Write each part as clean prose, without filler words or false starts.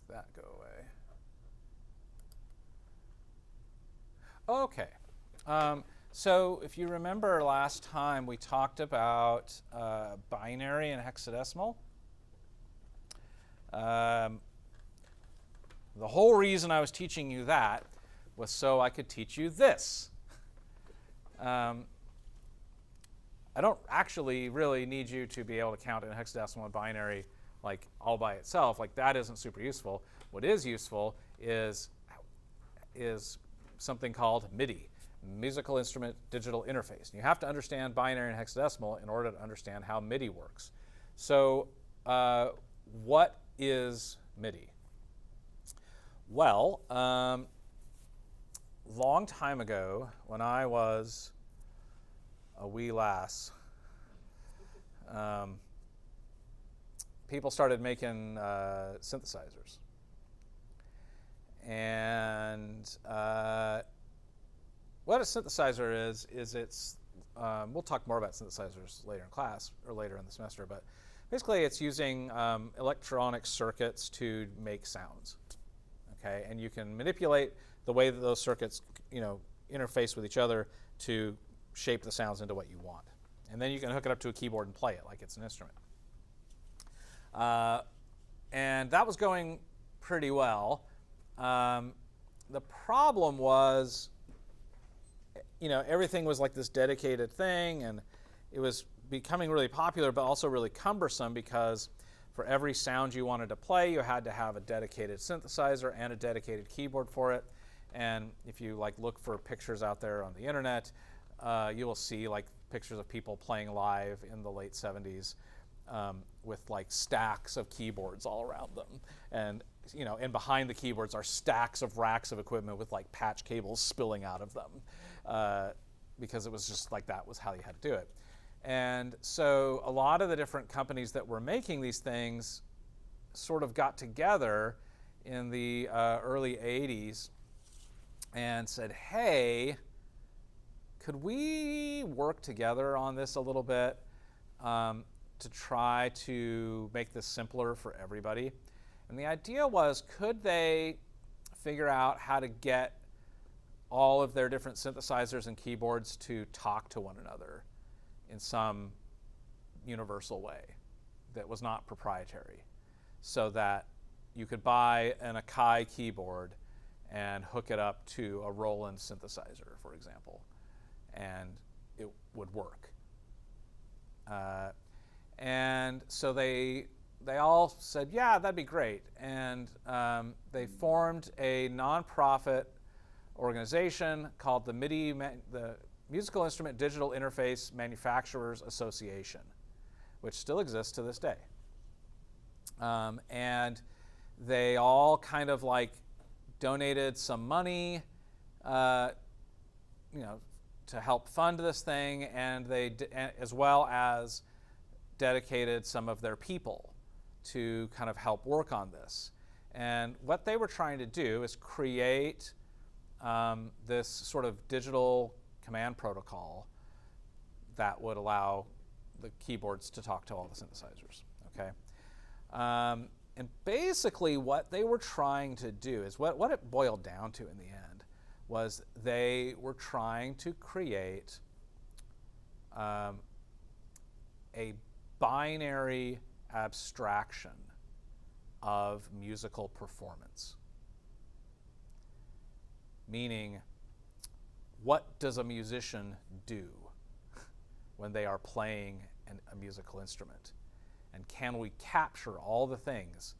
that go away. Okay. So if you remember last time, we talked about binary and hexadecimal. The whole reason I was teaching you that was so I could teach you this. I don't actually really need you to be able to count in hexadecimal and binary like all by itself. Like that isn't super useful. What is useful is something called MIDI, Musical Instrument Digital Interface. And you have to understand binary and hexadecimal in order to understand how MIDI works. So what is MIDI? Well, long time ago, when I was a wee lass, people started making synthesizers. And what a synthesizer is it's, we'll talk more about synthesizers later in class or later in the semester, but basically it's using electronic circuits to make sounds. Okay, and you can manipulate the way that those circuits, interface with each other to shape the sounds into what you want. And then you can hook it up to a keyboard and play it like it's an instrument. And that was going pretty well. The problem was, everything was like this dedicated thing, and it was becoming really popular, but also really cumbersome because for every sound you wanted to play, you had to have a dedicated synthesizer and a dedicated keyboard for it. And if you look for pictures out there on the internet, you will see pictures of people playing live in the late 70s with stacks of keyboards all around them. And and behind the keyboards are stacks of racks of equipment with patch cables spilling out of them, because it was just that was how you had to do it. And so a lot of the different companies that were making these things sort of got together in the early 80s and said, hey, could we work together on this a little bit to try to make this simpler for everybody? And the idea was, could they figure out how to get all of their different synthesizers and keyboards to talk to one another in some universal way that was not proprietary, so that you could buy an Akai keyboard and hook it up to a Roland synthesizer, for example, and it would work. And so they all said, yeah, that'd be great. And they formed a nonprofit organization called the Musical Instrument Digital Interface Manufacturers Association, which still exists to this day. And they all kind of donated some money, to help fund this thing, and as well as dedicated some of their people to kind of help work on this. And what they were trying to do is create this sort of digital command protocol that would allow the keyboards to talk to all the synthesizers. Okay, and basically what they were trying to do is what it boiled down to in the end was they were trying to create a binary abstraction of musical performance. Meaning, what does a musician do when they are playing a musical instrument? And can we capture all the things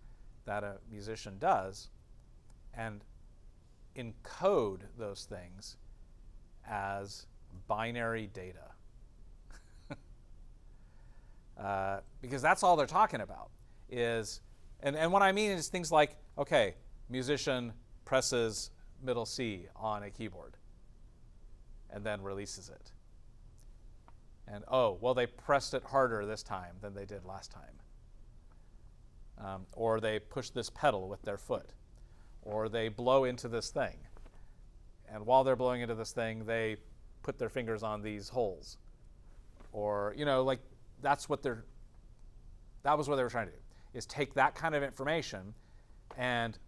that a musician does and encode those things as binary data? Because that's all they're talking about is, and what I mean is things like, okay, musician presses middle C on a keyboard and then releases it. And oh, well, they pressed it harder this time than they did last time. Or they push this pedal with their foot. Or they blow into this thing. And while they're blowing into this thing, they put their fingers on these holes. Or, that was what they were trying to do, is take that kind of information and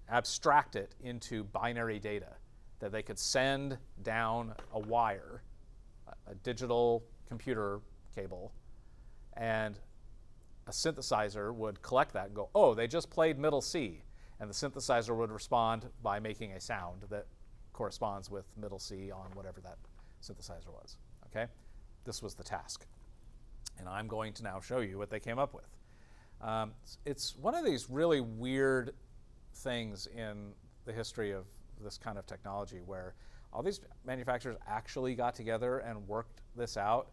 abstract it into binary data that they could send down a wire, a digital computer cable, and a synthesizer would collect that and go, oh, they just played middle C. And the synthesizer would respond by making a sound that corresponds with middle C on whatever that synthesizer was. Okay? This was the task. And I'm going to now show you what they came up with. It's one of these really weird things in the history of this kind of technology where all these manufacturers actually got together and worked this out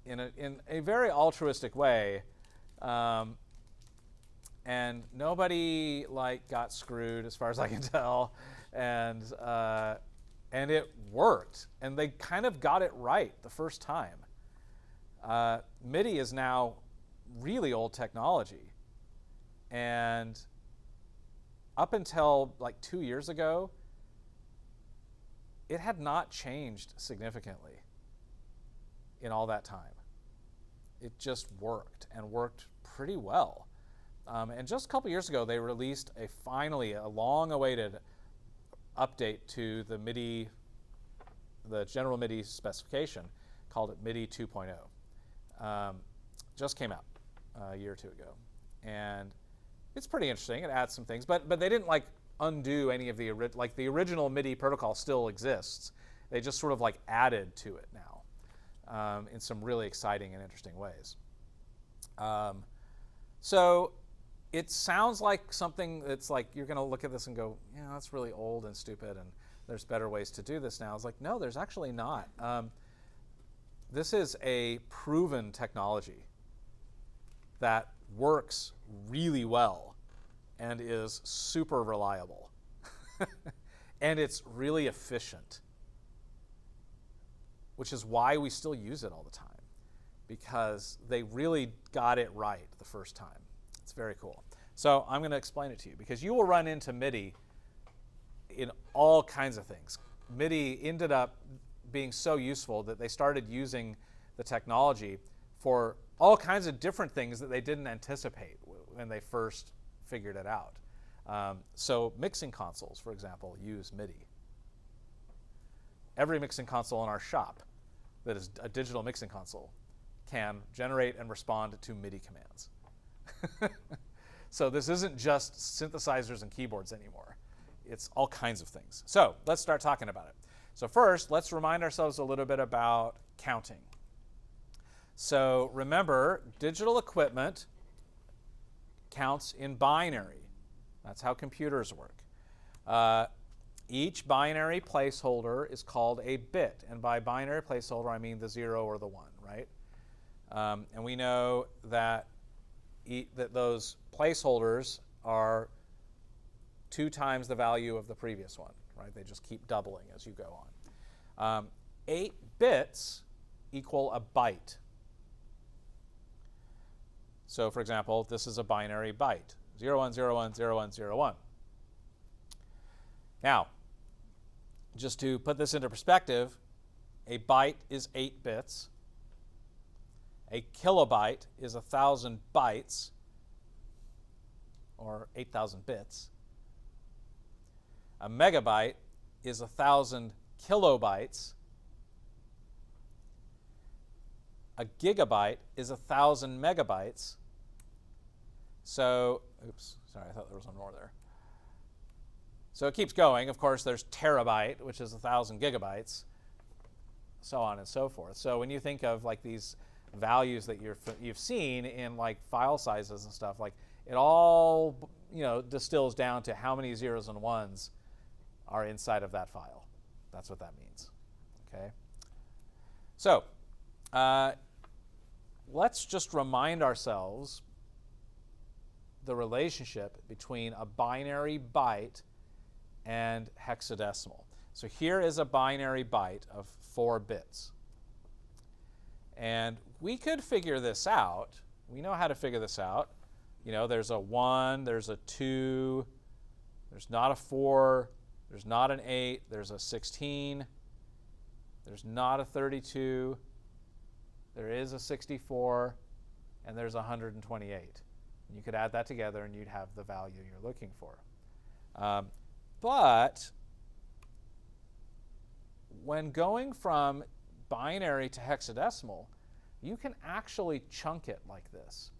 in a very altruistic way, and nobody got screwed as far as I can tell, and it worked, and they kind of got it right the first time. MIDI is now really old technology, and up until 2 years ago, it had not changed significantly in all that time. It just worked, and worked pretty well. And just a couple years ago, they released finally a long-awaited update to the MIDI, the general MIDI specification, called it MIDI 2.0. Just came out a year or two ago, and it's pretty interesting. It adds some things, but they didn't undo any of the the original MIDI protocol still exists. They just sort of added to it now in some really exciting and interesting ways. So it sounds like something that's you're going to look at this and go, yeah, that's really old and stupid, and there's better ways to do this now. It's no, there's actually not. This is a proven technology that works really well and is super reliable. And it's really efficient, which is why we still use it all the time, because they really got it right the first time. It's very cool. So I'm going to explain it to you, because you will run into MIDI in all kinds of things. MIDI ended up being so useful that they started using the technology for all kinds of different things that they didn't anticipate when they first figured it out. So mixing consoles, for example, use MIDI. Every mixing console in our shop that is a digital mixing console can generate and respond to MIDI commands. So this isn't just synthesizers and keyboards anymore. It's all kinds of things. So let's start talking about it. So first, let's remind ourselves a little bit about counting. So remember, digital equipment counts in binary. That's how computers work. Each binary placeholder is called a bit. And by binary placeholder, I mean the 0 or the 1, right? And we know that those placeholders are 2 times the value of the previous one, right? They just keep doubling as you go on. 8 bits equal a byte. So for example, this is a binary byte, 01010101. Now, just to put this into perspective, a byte is 8 bits. A kilobyte is 1,000 bytes, or 8,000 bits. A megabyte is 1,000 kilobytes. A gigabyte is 1,000 megabytes. So, oops, sorry, I thought there was one more there. So it keeps going. Of course, there's terabyte, which is 1,000 gigabytes, so on and so forth. So when you think of these values that you've seen in file sizes and stuff, it all distills down to how many zeros and ones are inside of that file. That's what that means. Okay. So let's just remind ourselves the relationship between a binary byte and hexadecimal. So here is a binary byte of 4 bits. And we could figure this out. We know how to figure this out. There's a 1, there's a 2, there's not a 4, there's not an 8, there's a 16, there's not a 32, there is a 64, and there's a 128. You could add that together and you'd have the value you're looking for. But when going from binary to hexadecimal, you can actually chunk it like this.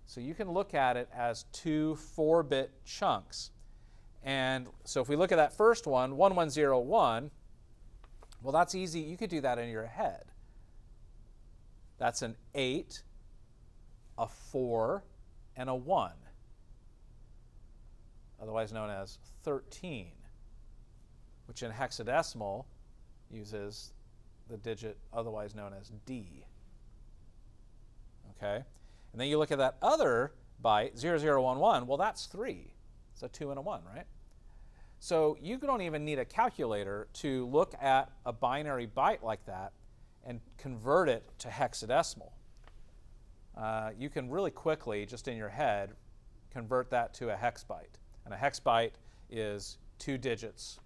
So you can look at it as two 4-bit chunks. And so if we look at that first one, 1101, well, that's easy. You could do that in your head. That's an 8, a 4, and a 1, otherwise known as 13, which in hexadecimal uses the digit otherwise known as D. Okay? And then you look at that other byte, 0011, well, that's 3. It's a 2 and a 1, right? So you don't even need a calculator to look at a binary byte like that and convert it to hexadecimal. You can really quickly, just in your head, convert that to a hex byte. And a hex byte is 2 digits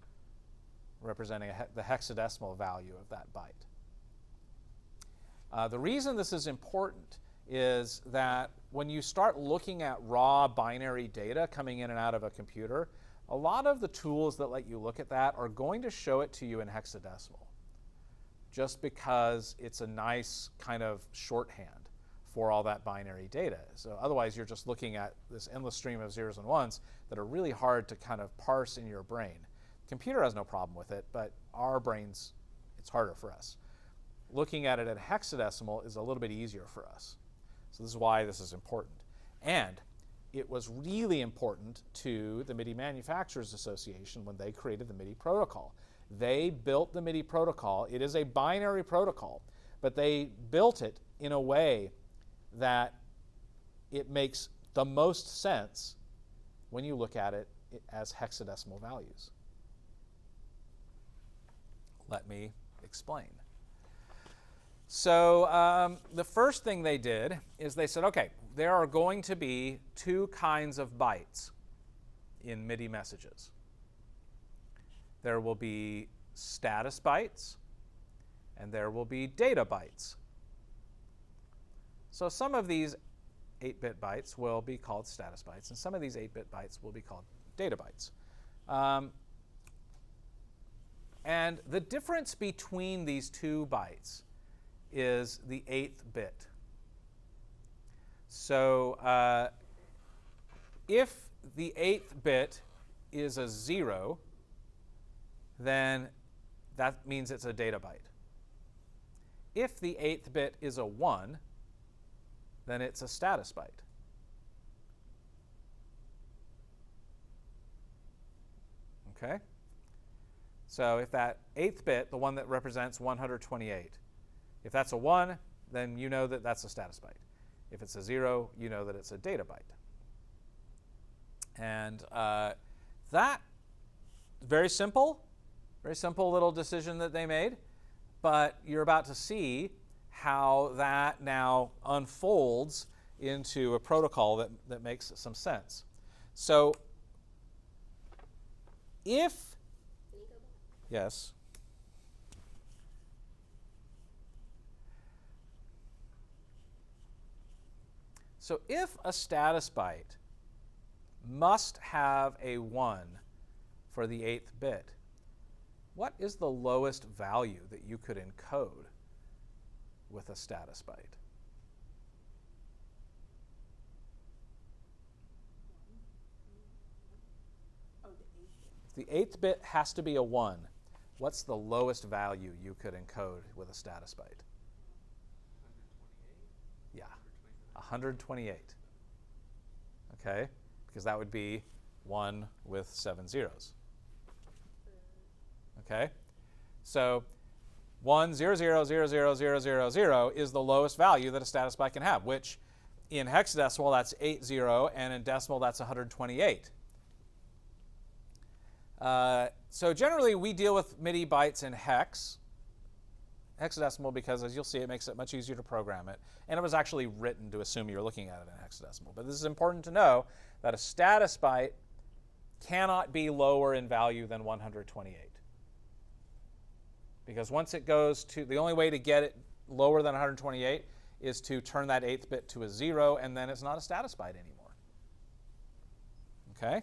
representing the hexadecimal value of that byte. The reason this is important is that when you start looking at raw binary data coming in and out of a computer, a lot of the tools that let you look at that are going to show it to you in hexadecimal, just because it's a nice kind of shorthand for all that binary data. So otherwise, you're just looking at this endless stream of zeros and ones that are really hard to kind of parse in your brain. The computer has no problem with it, but our brains, it's harder for us. Looking at it at hexadecimal is a little bit easier for us. So this is why this is important. And it was really important to the MIDI Manufacturers Association when they created the MIDI protocol. They built the MIDI protocol. It is a binary protocol, but they built it in a way that it makes the most sense when you look at it as hexadecimal values. Let me explain. So the first thing they did is they said, okay, there are going to be 2 kinds of bytes in MIDI messages. There will be status bytes, and there will be data bytes. So some of these 8-bit bytes will be called status bytes, and some of these 8-bit bytes will be called data bytes. And the difference between these 2 bytes is the 8th bit. So if the 8th bit is a 0, then that means it's a data byte. If the 8th bit is a 1, then it's a status byte. Okay? So if that 8th bit, the one that represents 128, if that's a 1, then you know that that's a status byte. If it's a 0, you know that it's a data byte. And that, very simple little decision that they made, but you're about to see how that now unfolds into a protocol that makes some sense. So if, yes. So if a status byte must have a 1 for the 8th bit, what is the lowest value that you could encode with a status byte? If the 8th bit has to be a 1, what's the lowest value you could encode with a status byte? 128? Yeah, 128. Okay, because that would be 1 with 7 zeros. Okay, so 1, 0, 0, 0, 0, 0, 0, 0 is the lowest value that a status byte can have, which in hexadecimal that's 80, and in decimal that's 128. So generally we deal with MIDI bytes in hexadecimal, because as you'll see, it makes it much easier to program it. And it was actually written to assume you're looking at it in hexadecimal. But this is important to know, that a status byte cannot be lower in value than 128. Because once it goes to, the only way to get it lower than 128 is to turn that 8th bit to a 0, and then it's not a status byte anymore. Okay.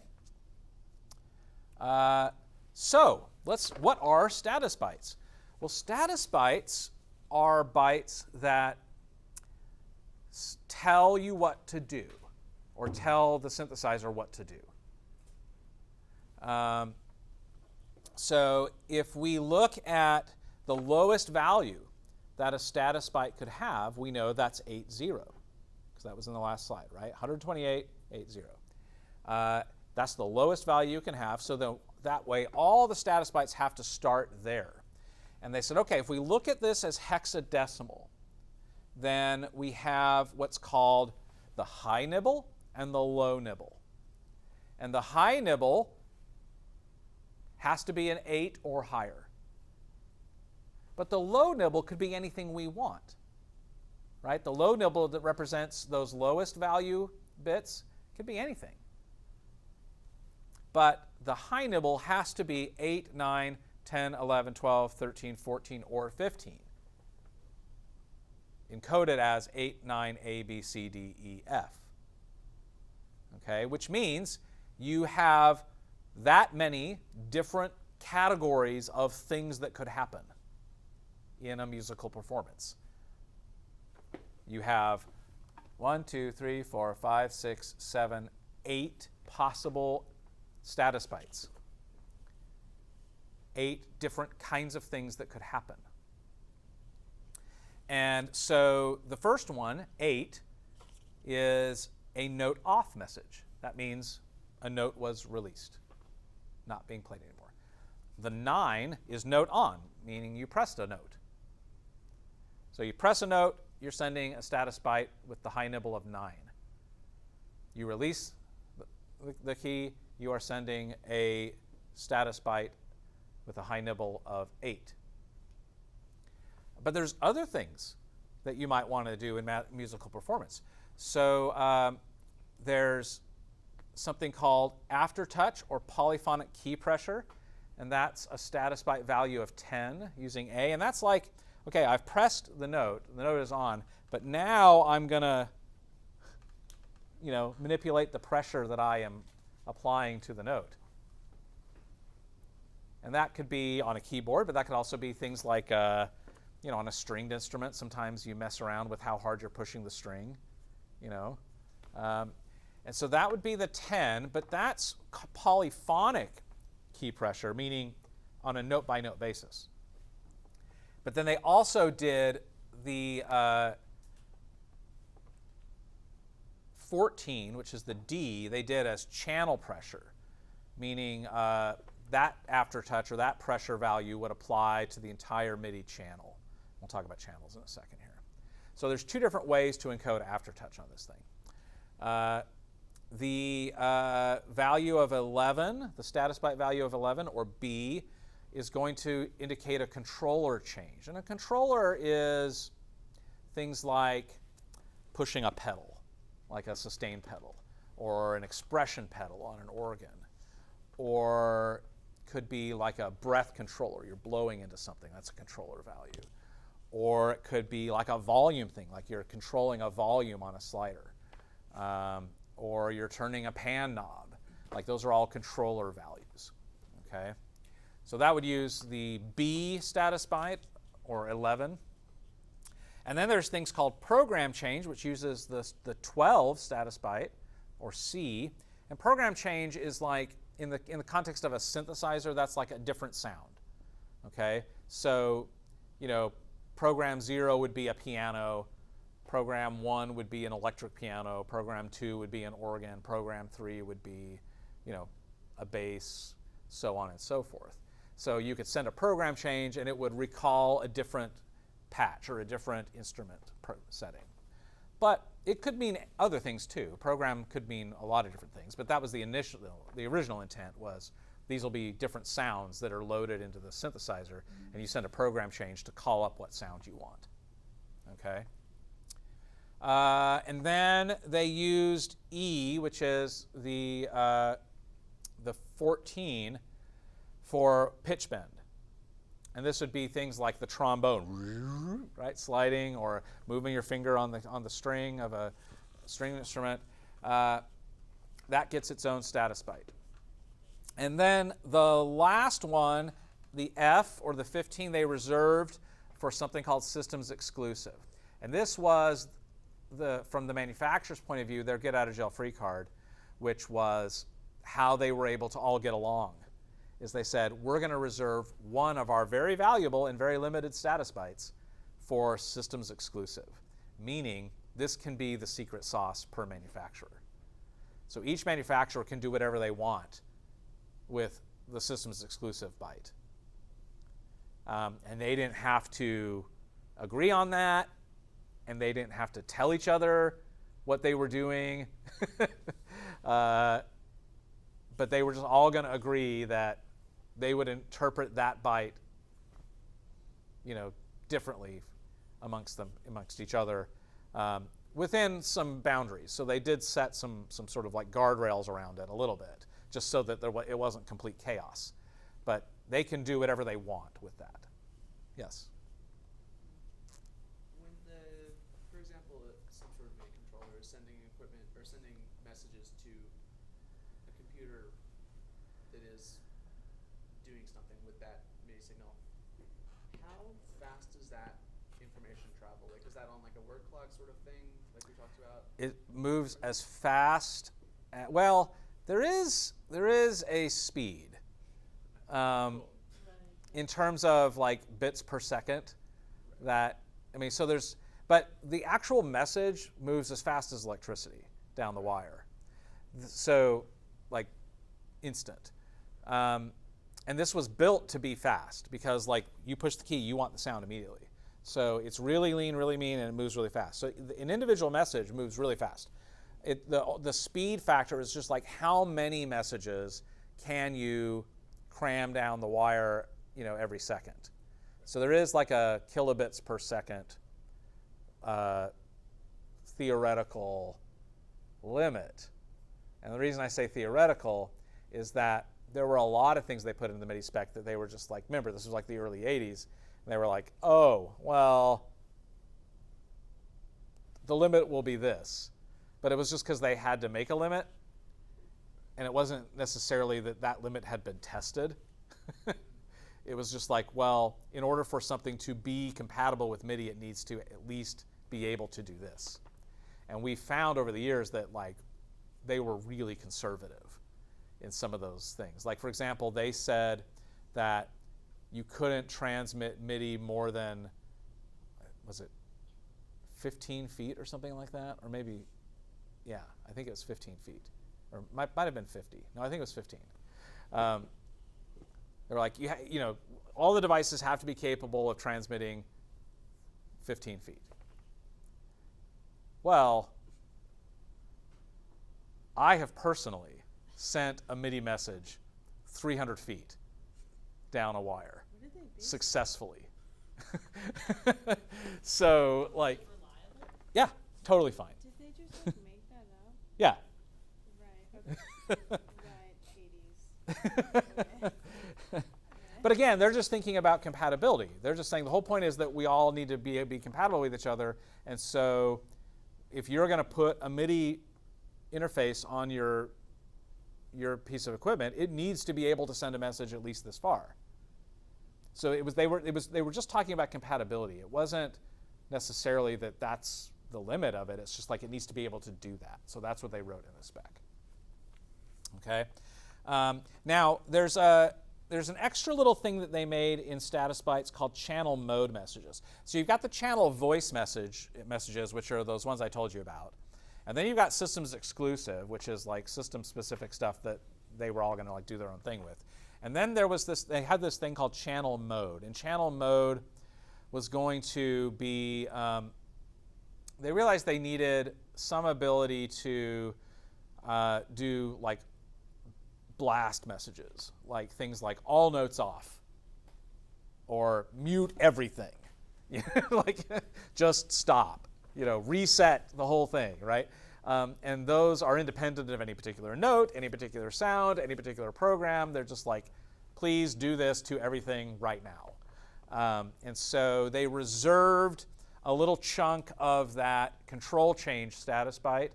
So what are status bytes? Well, status bytes are bytes that tell you what to do, or tell the synthesizer what to do. So if we look at the lowest value that a status byte could have, we know that's 80, because that was in the last slide, right? 128, 80. That's the lowest value you can have, so that way all the status bytes have to start there. And they said, okay, if we look at this as hexadecimal, then we have what's called the high nibble and the low nibble. And the high nibble has to be an 8 or higher. But the low nibble could be anything we want, right? The low nibble that represents those lowest value bits could be anything. But the high nibble has to be 8, 9, 10, 11, 12, 13, 14, or 15. Encoded as 8, 9, A, B, C, D, E, F. Okay, which means you have that many different categories of things that could happen in a musical performance. You have 1, 2, 3, 4, 5, 6, 7, 8 possible status bytes. 8 different kinds of things that could happen. And so the first one, 8, is a note off message. That means a note was released, not being played anymore. The 9 is note on, meaning you pressed a note. So you press a note, you're sending a status byte with the high nibble of 9. You release the key, you are sending a status byte with a high nibble of 8. But there's other things that you might want to do in musical performance. So there's something called aftertouch or polyphonic key pressure, and that's a status byte value of 10 using A. And that's like, okay, I've pressed the note is on, but now I'm going to, manipulate the pressure that I am applying to the note. And that could be on a keyboard, but that could also be things like, on a stringed instrument. Sometimes you mess around with how hard you're pushing the string, And so that would be the 10, but that's polyphonic key pressure, meaning on a note-by-note basis. But then they also did the 14, which is the D, they did as channel pressure, meaning that aftertouch or that pressure value would apply to the entire MIDI channel. We'll talk about channels in a second here. So there's 2 different ways to encode aftertouch on this thing. The value of 11, the status byte value of 11, or B, is going to indicate a controller change. And a controller is things like pushing a pedal, like a sustain pedal, or an expression pedal on an organ, or could be like a breath controller. You're blowing into something. That's a controller value. Or it could be like a volume thing, like you're controlling a volume on a slider. Or you're turning a pan knob. Like those are all controller values. Okay? So that would use the B status byte, or 11. And then there's things called program change, which uses the 12 status byte, or C. And program change is like, in the context of a synthesizer, that's like a different sound. Okay? So, program 0 would be a piano. Program 1 would be an electric piano. Program 2 would be an organ. Program 3 would be, a bass, so on and so forth. So you could send a program change, and it would recall a different patch or a different instrument setting. But it could mean other things too. Program could mean a lot of different things, but that was the original intent was these will be different sounds that are loaded into the synthesizer, and you send a program change to call up what sound you want. Okay? And then they used E, which is the 14, for pitch bend. And this would be things like the trombone, right, sliding, or moving your finger on the string of a string instrument. that gets its own status byte. And then the last one, the F, or the 15, they reserved for something called systems exclusive. And this was, from the manufacturer's point of view, their get-out-of-jail-free card, which was how they were able to all get along. Is they said, we're going to reserve one of our very valuable and very limited status bytes for systems exclusive, meaning this can be the secret sauce per manufacturer. So each manufacturer can do whatever they want with the systems exclusive byte. And they didn't have to agree on that, and they didn't have to tell each other what they were doing. But they were just all going to agree that they would interpret that byte, differently amongst each other, within some boundaries. So they did set some sort of like guardrails around it a little bit, just so that it wasn't complete chaos. But they can do whatever they want with that. Yes? For example, some sort of MIDI controller is sending equipment or sending messages to a computer that is doing something with that MIDI signal, how fast does that information travel? Like, is that on like a word clock sort of thing, like we talked about? It moves as fast. Well, there is a speed. Cool. In terms of like bits per second, but the actual message moves as fast as electricity down the wire. So, like, instant. And this was built to be fast because, like, you push the key, you want the sound immediately. So it's really lean, really mean, and it moves really fast. So an individual message moves really fast. The speed factor is just like how many messages can you cram down the wire, every second. So there is like a kilobits per second theoretical limit. And the reason I say theoretical is that there were a lot of things they put in the MIDI spec that they were just like, remember, this was like the early 80s, and they were like, oh, well, the limit will be this. But it was just because they had to make a limit, and it wasn't necessarily that limit had been tested. It was just like, well, in order for something to be compatible with MIDI, it needs to at least be able to do this. And we found over the years that like they were really conservative in some of those things. Like, for example, they said that you couldn't transmit MIDI more than, was it 15 feet or something like that? Or maybe, yeah, I think it was 15 feet. Or might have been 50. No, I think it was 15. They're like, all the devices have to be capable of transmitting 15 feet. Well, I have personally sent a MIDI message 300 feet down a wire successfully. So, like, yeah, totally fine. Did they just like make that up? Yeah. Right. Okay. Right. 80s. But again, they're just thinking about compatibility. They're just saying the whole point is that we all need to be compatible with each other. And so if you're going to put a MIDI interface on your piece of equipment, it needs to be able to send a message at least this far. So they were just talking about compatibility. It wasn't necessarily that that's the limit of it. It's just like it needs to be able to do that. So that's what they wrote in the spec. Okay. Now there's an extra little thing that they made in status bytes called channel mode messages. So you've got the channel voice messages, which are those ones I told you about. And then you've got systems exclusive, which is like system specific stuff that they were all going to like do their own thing with. And then they had this thing called channel mode. And channel mode was going to be, they realized they needed some ability to do like blast messages, like things like all notes off or mute everything, like just stop, reset the whole thing, right? And those are independent of any particular note, any particular sound, any particular program. They're just like, please do this to everything right now. And so they reserved a little chunk of that control change status byte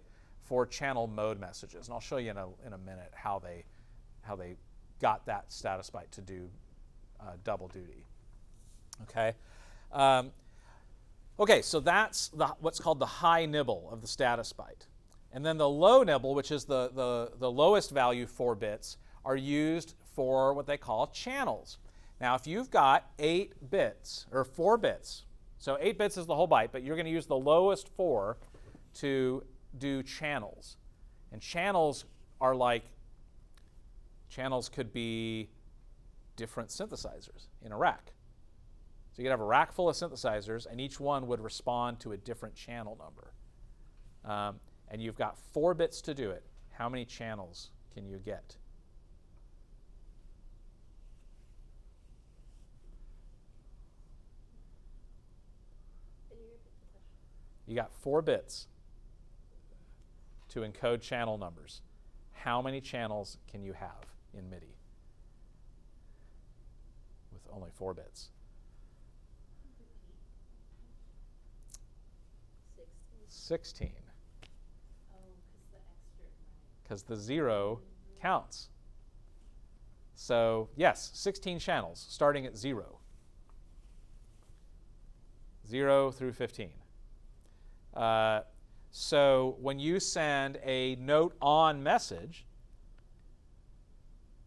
for channel mode messages. And I'll show you in a minute how they got that status byte to do double duty. Okay. Okay, so that's what's called the high nibble of the status byte. And then the low nibble, which is the lowest value 4 bits, are used for what they call channels. Now, if you've got 8 bits, or 4 bits, so 8 bits is the whole byte, but you're going to use the lowest 4 to do channels. And channels are like, channels could be different synthesizers in a rack. So you could have a rack full of synthesizers, and each one would respond to a different channel number. And you've got 4 bits to do it. How many channels can you get? You got 4 bits to encode channel numbers. How many channels can you have in MIDI with only 4 bits? 16. Oh, because the extra. Because the 0 counts. So yes, 16 channels starting at 0. 0 through 15. So when you send a note on message,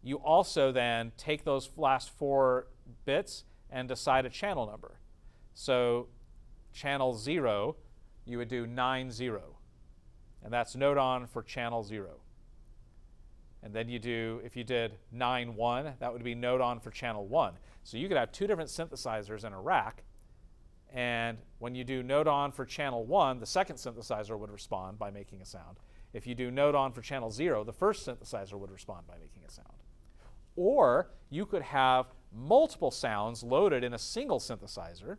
you also then take those last 4 bits and decide a channel number. So channel 0, you would do 90. And that's note on for channel 0. And then you do, if you did 91, that would be note on for channel 1. So you could have 2 different synthesizers in a rack. And when you do note on for channel 1, the second synthesizer would respond by making a sound. If you do note on for channel 0, the first synthesizer would respond by making a sound. Or you could have multiple sounds loaded in a single synthesizer,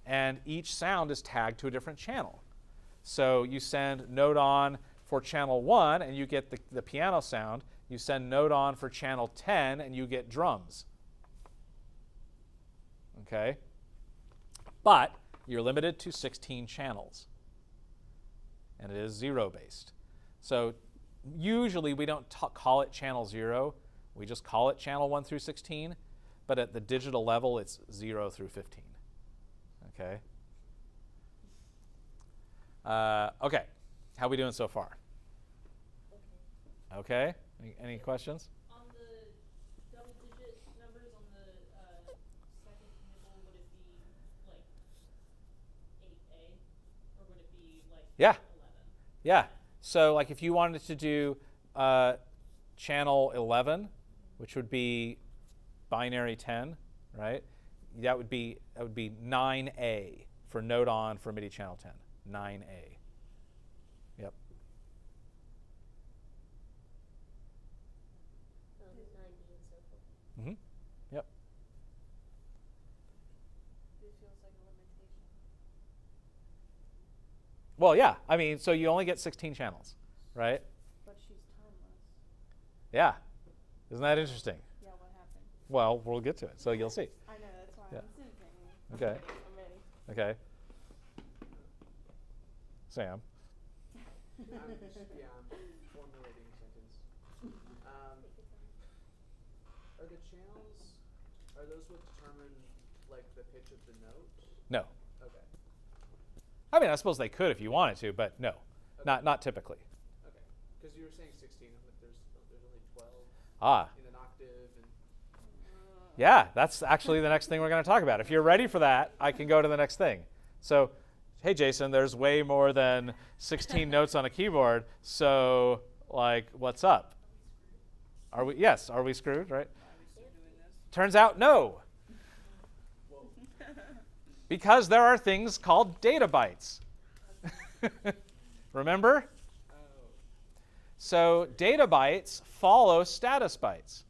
and each sound is tagged to a different channel. So you send note on for channel 1, and you get the piano sound. You send note on for channel 10, and you get drums. Okay? But you're limited to 16 channels, and it is 0 based. So usually we don't call it channel 0. We just call it channel 1 through 16. But at the digital level, it's 0 through 15. Okay? Okay. How are we doing so far? Okay? Any questions? On the double-digit numbers on the second nibble, would it be like 8A, or would it be like Yeah. 11? Yeah. So like if you wanted to do channel 11, which would be binary 10, right? That would be 9A for note on for MIDI channel 10. 9A. Yep. 9B and so forth. Mm-hmm. Yep. It feels like a limitation. Well, yeah. I mean, so you only get 16 channels, right? But she's timeless. Yeah. Isn't that interesting? Yeah, what happened? Well, we'll get to it, so you'll see. I know, that's why Yeah. I'm sitting. Okay. I'm ready. Okay. Sam. I'm formulating a sentence. Are the channels, are those what determine like the pitch of the note? No. Okay. I mean, I suppose they could if you wanted to, but no. Okay. Not typically. Okay. Because you were saying 16, I'm like there's only 12 Ah. in an octave and Yeah, that's actually the next thing we're going to talk about. If you're ready for that, I can go to the next thing. So, hey, Jason, there's way more than 16 notes on a keyboard. So, like, what's up? Are we? Yes. Are we screwed? Right? Turns out, no. Because there are things called data bytes. Remember? So data bytes follow status bytes.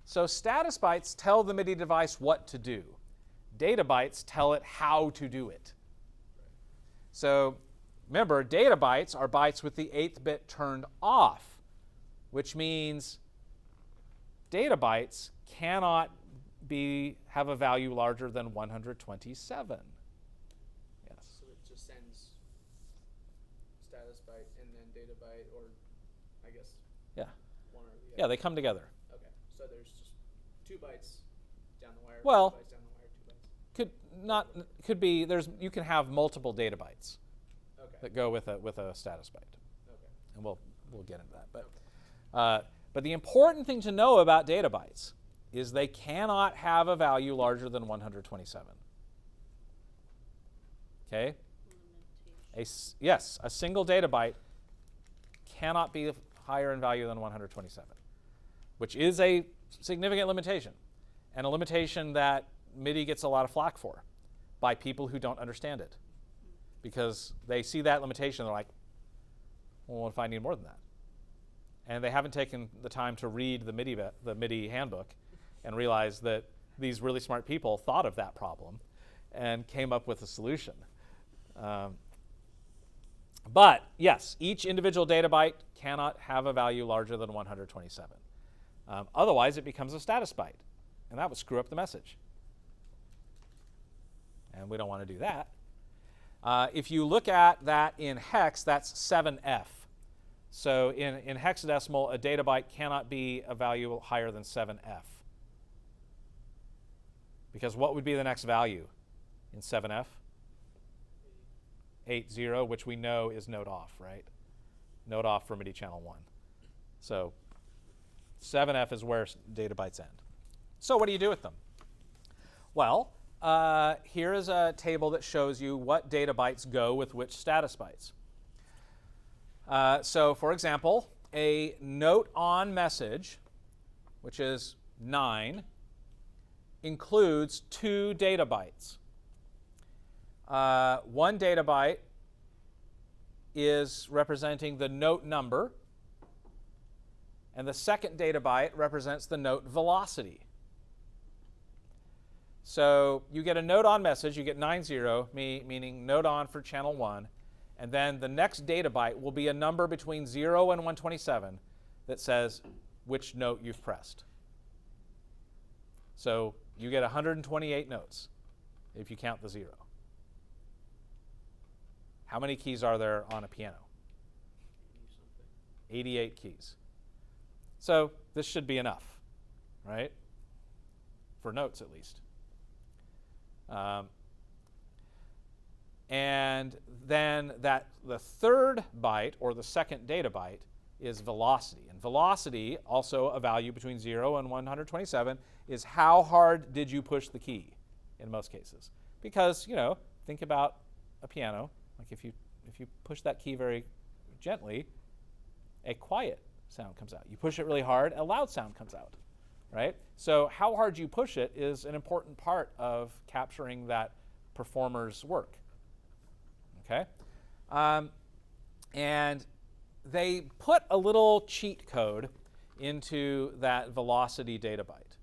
So status bytes tell the MIDI device what to do. Data bytes tell it how to do it. So remember, data bytes are bytes with the 8th bit turned off, which means data bytes cannot have a value larger than 127. Yes. so it just sends status byte and then data byte, or I guess Yeah. one or the other. Yeah, they come together. Okay, so there's just 2 bytes down the wire, Well, 2 bytes down the wire, 2 bytes. Could be you can have multiple data bytes Okay. that go with a status byte, Okay. and we'll get into that. But the important thing to know about data bytes is they cannot have a value larger than 127. Okay. Yes, a single data byte cannot be higher in value than 127, which is a significant limitation, and a limitation that MIDI gets a lot of flack for by people who don't understand it, because they see that limitation and they're like, well, what if I need more than that? And they haven't taken the time to read the MIDI handbook and realize that these really smart people thought of that problem and came up with a solution. But yes, each individual data byte cannot have a value larger than 127. Otherwise, it becomes a status byte, and that would screw up the message. And we don't want to do that. If you look at that in hex, that's 7F. So in hexadecimal, a data byte cannot be a value higher than 7F. Because what would be the next value in 7F? 80, which we know is node off, right? Node off for MIDI channel 1. So 7F is where data bytes end. So what do you do with them? Well, here is a table that shows you what data bytes go with which status bytes. So for example, a note on message, which is 9, includes 2 data bytes. 1 data byte is representing the note number, and the second data byte represents the note velocity. So you get a note on message, you get 90, meaning note on for channel 1, and then the next data byte will be a number between 0 and 127 that says which note you've pressed. So you get 128 notes if you count the 0. How many keys are there on a piano? 88 keys. So this should be enough, right? For notes, at least. And then the third byte, or the second data byte, is velocity. And velocity, also a value between 0 and 127, is how hard did you push the key in most cases. Because, think about a piano. Like if you push that key very gently, a quiet sound comes out. You push it really hard, a loud sound comes out, right? So how hard you push it is an important part of capturing that performer's work, okay? And they put a little cheat code into that velocity data byte.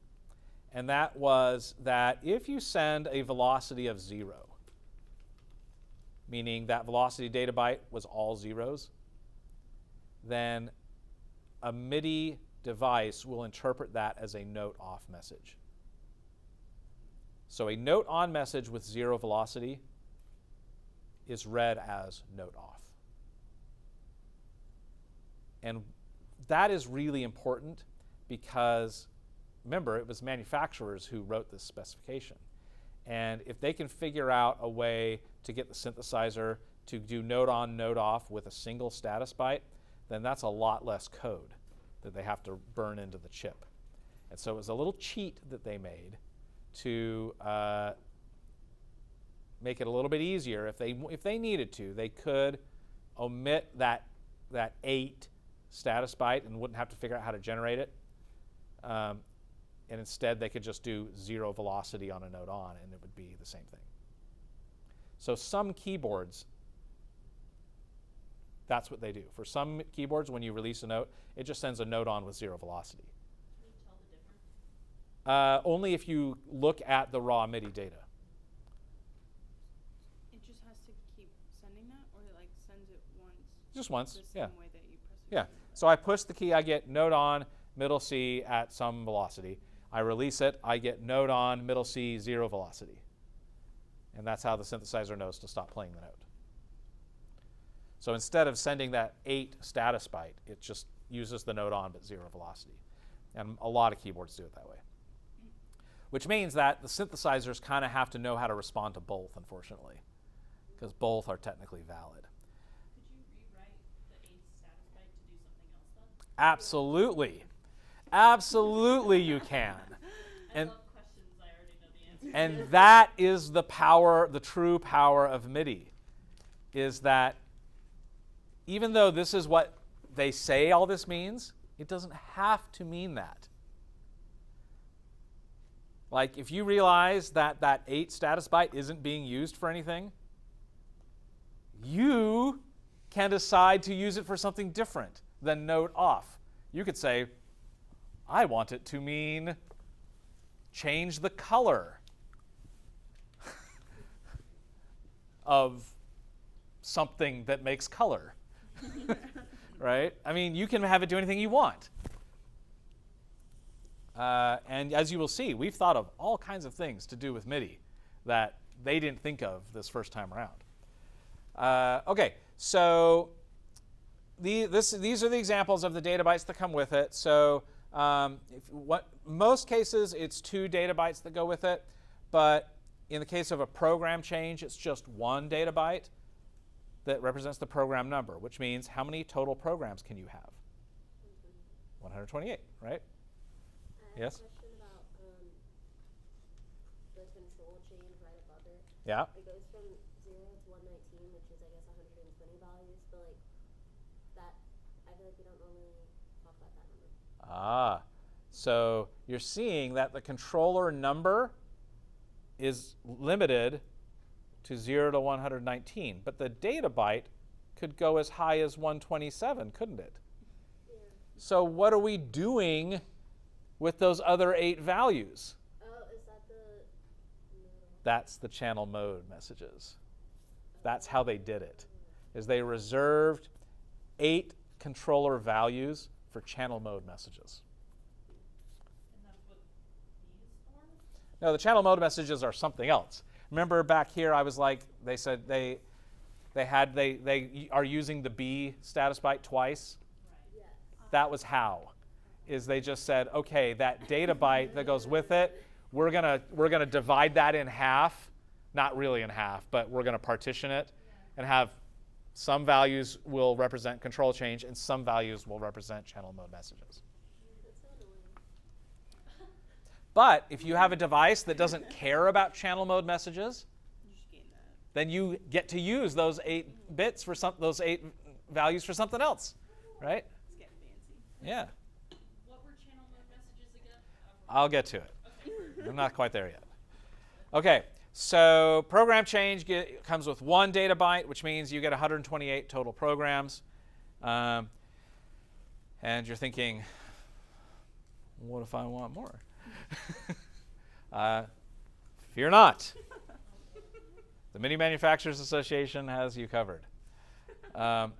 And that was that if you send a velocity of 0, meaning that velocity data byte was all zeros, then a MIDI device will interpret that as a note off message. So a note on message with 0 velocity is read as note off. And that is really important because, remember, it was manufacturers who wrote this specification. And if they can figure out a way to get the synthesizer to do note on, note off with a single status byte, then that's a lot less code that they have to burn into the chip. And so it was a little cheat that they made to make it a little bit easier. If they needed to, they could omit that 8 status byte and wouldn't have to figure out how to generate it. And instead, they could just do 0 velocity on a note on, and it would be the same thing. So some keyboards, that's what they do. For some keyboards, when you release a note, it just sends a note on with 0 velocity. Can you tell the difference? Only if you look at the raw MIDI data. It just has to keep sending that, or it sends it once? Just once, The yeah. same way that you press it? Yeah. So I push the key, I get note on, middle C at some velocity. I release it, I get note on, middle C, 0 velocity. And that's how the synthesizer knows to stop playing the note. So instead of sending that 8 status byte, it just uses the node on but 0 velocity. And a lot of keyboards do it that way. Which means that the synthesizers kind of have to know how to respond to both, unfortunately, because both are technically valid. Could you rewrite the 8th status byte to do something else then? Absolutely. Absolutely you can. I love questions I already know the answer to. And that is the power, the true power of MIDI, is that even though this is what they say all this means, it doesn't have to mean that. Like, if you realize that that 8 status byte isn't being used for anything, you can decide to use it for something different than node off. You could say, I want it to mean change the color of something that makes color. Right? I mean, you can have it do anything you want. And as you will see, we've thought of all kinds of things to do with MIDI that they didn't think of this first time around. Okay, so these are the examples of the data bytes that come with it. So most cases, it's 2 data bytes that go with it. But in the case of a program change, it's just 1 data byte that represents the program number, which means how many total programs can you have? 128, right? Yes? I have a question about the control change right above it. Yeah. It goes from 0 to 119, which is, I guess, 120 values, but like that, I feel like we don't normally talk about that number. Ah, so you're seeing that the controller number is limited to 0 to 119, but the data byte could go as high as 127, couldn't it? Yeah. So what are we doing with those other 8 values? Oh, is that the middle? That's the channel mode messages. That's how they did it, is they reserved 8 controller values for channel mode messages. And that's what these are? No, the channel mode messages are something else. Remember back here, I was like, they said they are using the B status byte twice. Yes. That was how. Is they just said, okay, that data byte that goes with it, we're gonna divide that in half, not really in half, but we're gonna partition it and have some values will represent control change and some values will represent channel mode messages. That's so annoying. But if you have a device that doesn't care about channel mode messages, You just gain that. then you get to use those 8 bits for those 8 values for something else, right? It's getting fancy. Yeah. What were channel mode messages again? I'll get to it. I'm not quite there yet. Okay, so program change comes with 1 data byte, which means you get 128 total programs. And you're thinking, what if I want more? Fear not. The MIDI Manufacturers Association has you covered. Can I like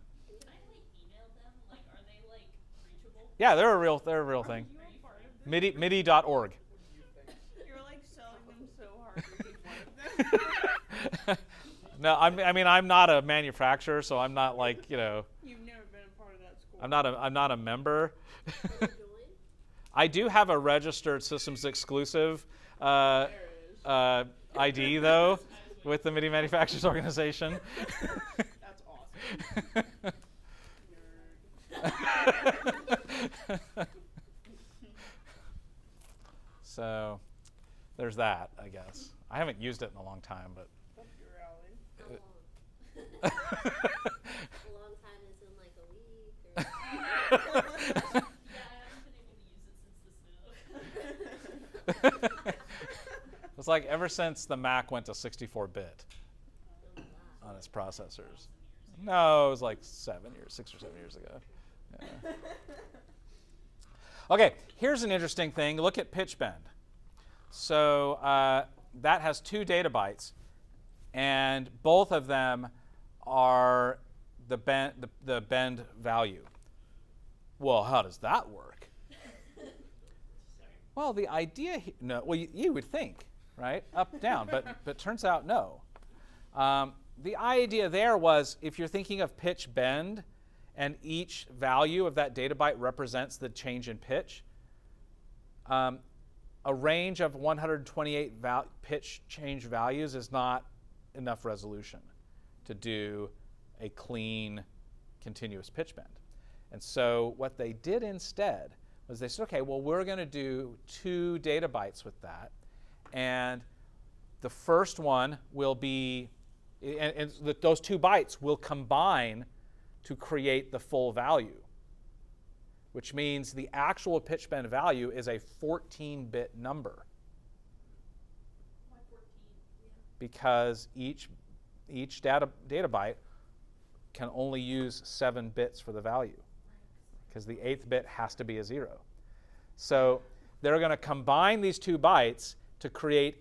email them? Like, are they like reachable? Yeah, they're a real thing. You were part of this? MIDI.org. You're like selling them so hard. You're just one of them. No, I mean I'm not a manufacturer, so I'm not like, you know, You've never been a part of that school. I'm not a member. Can you join? I do have a registered systems exclusive There it is. ID though with the MIDI Manufacturers Organization. That's awesome. Nerd. So there's that, I guess. I haven't used it in a long time, but Up your alley. How long? A long time is in like a week or Yeah, I haven't been able to use it since the snow. it's like ever since the Mac went to 64-bit oh, wow. on its processors. No, it was like 6 or 7 years ago. Yeah. Okay, here's an interesting thing. Look at pitch bend. So that has 2 data bytes, and both of them are the bend value. Well, how does that work? Well, the idea, well, you would think, right? Up, down, but turns out no. the idea there was if you're thinking of pitch bend and each value of that data byte represents the change in pitch, a range of 128 pitch change values is not enough resolution to do a clean, continuous pitch bend. And so what they did instead was they said, okay, well, we're going to do 2 data bytes with that. And the first one will be, and those 2 bytes will combine to create the full value, which means the actual pitch bend value is a 14-bit number. Why 14? Yeah. Because each data byte can only use 7 bits for the value, because the 8th bit has to be a 0. So they're going to combine these 2 bytes to create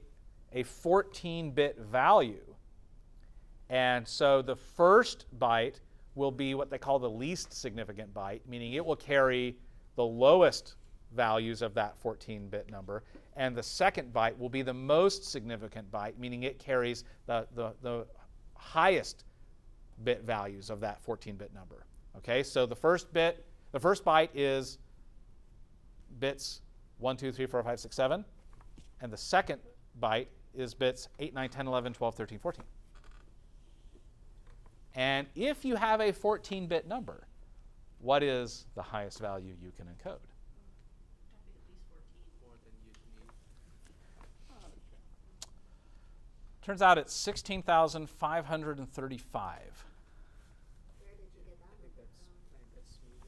a 14-bit value. And so the first byte will be what they call the least significant byte, meaning it will carry the lowest values of that 14-bit number. And the second byte will be the most significant byte, meaning it carries the highest bit values of that 14-bit number. Okay, so the first byte is bits 1, 2, 3, 4, 5, 6, 7. And the second byte is bits 8, 9, 10, 11, 12, 13, 14. And if you have a 14-bit number, what is the highest value you can encode? Gotta be at least 14. More than you'd need. Turns out it's 16,535. Where did you get that I think number that's from? smooth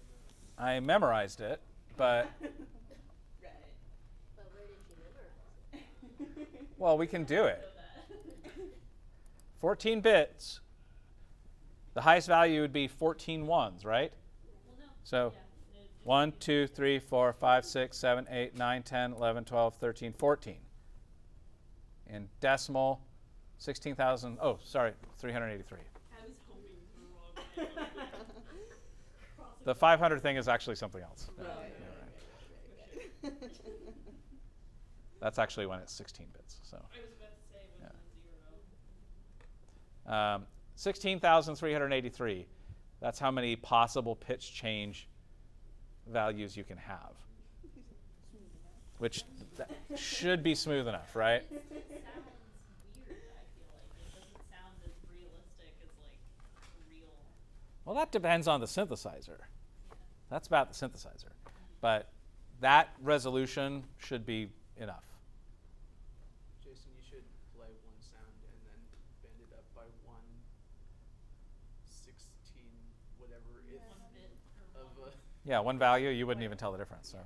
enough. I memorized it, but, Right. But where did you memorize it? well, we can do it. Know that. 14 bits. The highest value would be 14 ones, right? Well, no. So Yeah. 1, 2, 3, 4, 5, 6, 7, 8, 9, 10, 11, 12, 13, 14. In decimal, 16,000, 383. I was hoping for the wrong way. The 500 thing is actually something else. Right. That's actually when it's 16 bits. So I was about to say when Yeah. the 0. 16,383. That's how many possible pitch change values you can have, which should be smooth enough, right? It sounds weird, I feel like. It doesn't sound as realistic as like real. Well, that depends on the synthesizer. That's about the synthesizer. But that resolution should be enough. Jason, you should play one sound and then bend it up by 1/16 whatever if 1 bit or of 1. Yeah, one value, you wouldn't even tell the difference. So,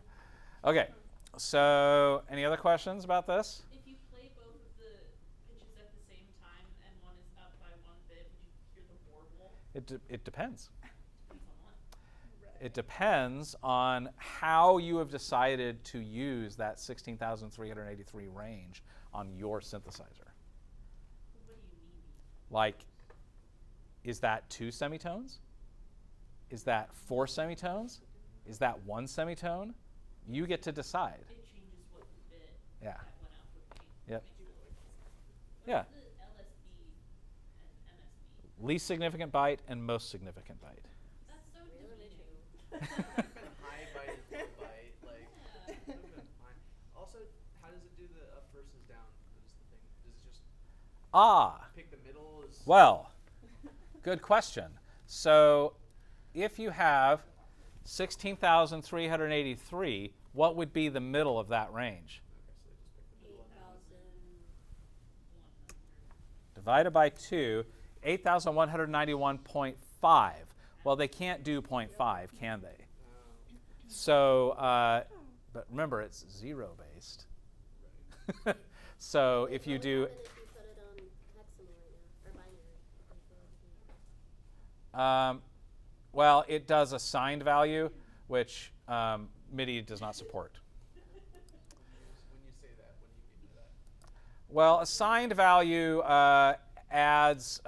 okay. So, any other questions about this? If you play both of the pitches at the same time and one is up by 1 bit, would you hear the warble? It depends. Depends on what. It depends on how you have decided to use that 16,383 range on your synthesizer. What do you mean? Like, is that 2 semitones? Is that 4 semitones? Is that 1 semitone? You get to decide. It changes what bit Yeah. that went out would be. Yep. Makes it work. Yeah. What's the LSB and MSB? Least significant byte and most significant byte. That's so Really? defeating. been high byte and low byte, like Yeah. it would've been fine. Also, how does it do the up versus down? Is the thing. Does it just pick the middle? Well, good question. So if you have 16,383, what would be the middle of that range? Okay, so they just pick the middle and that was it. 100. Divided by 2, 8,191.5. Well, they can't do 0.5, can they? So, but remember, it's 0-based. So if you do, What would happen if you put it on hexamer right now, or binary? well, it does a signed value, which MIDI does not support. When you say that, what do you mean by that? Well, a signed value adds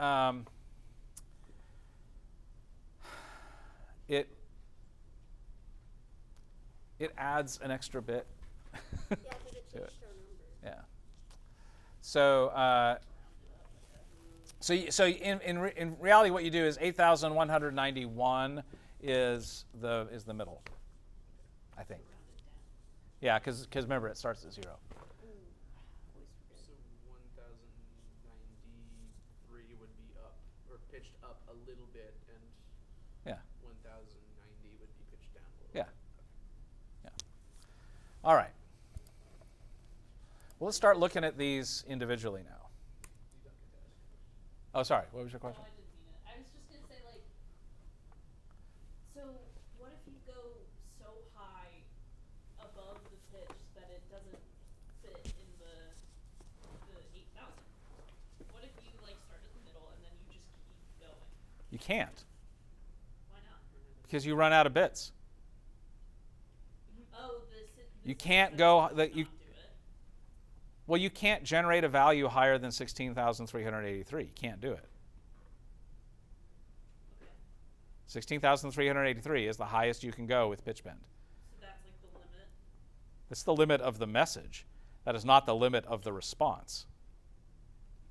it adds an extra bit. Yeah, because it To it. changed our number. Yeah. So in reality, what you do is 8,191 is the middle, I think. Yeah, because remember it starts at 0. So 1093 would be up or pitched up a little bit, and Yeah. 1090 would be pitched down a little Yeah. bit. Yeah. All right. Well, let's start looking at these individually now. Oh, sorry. What was your question? No, I didn't mean it. I was just gonna say, like, so what if you go so high above the pitch that it doesn't fit in the 8,000? What if you like start at the middle and then you just keep going? You can't, Why not? because you run out of bits. Oh, You can't go that you. do it. Well, you can't generate a value higher than 16,383. You can't do it. Okay. 16,383 is the highest you can go with pitch bend. So that's like the limit. That's the limit of the message. That is not the limit of the response.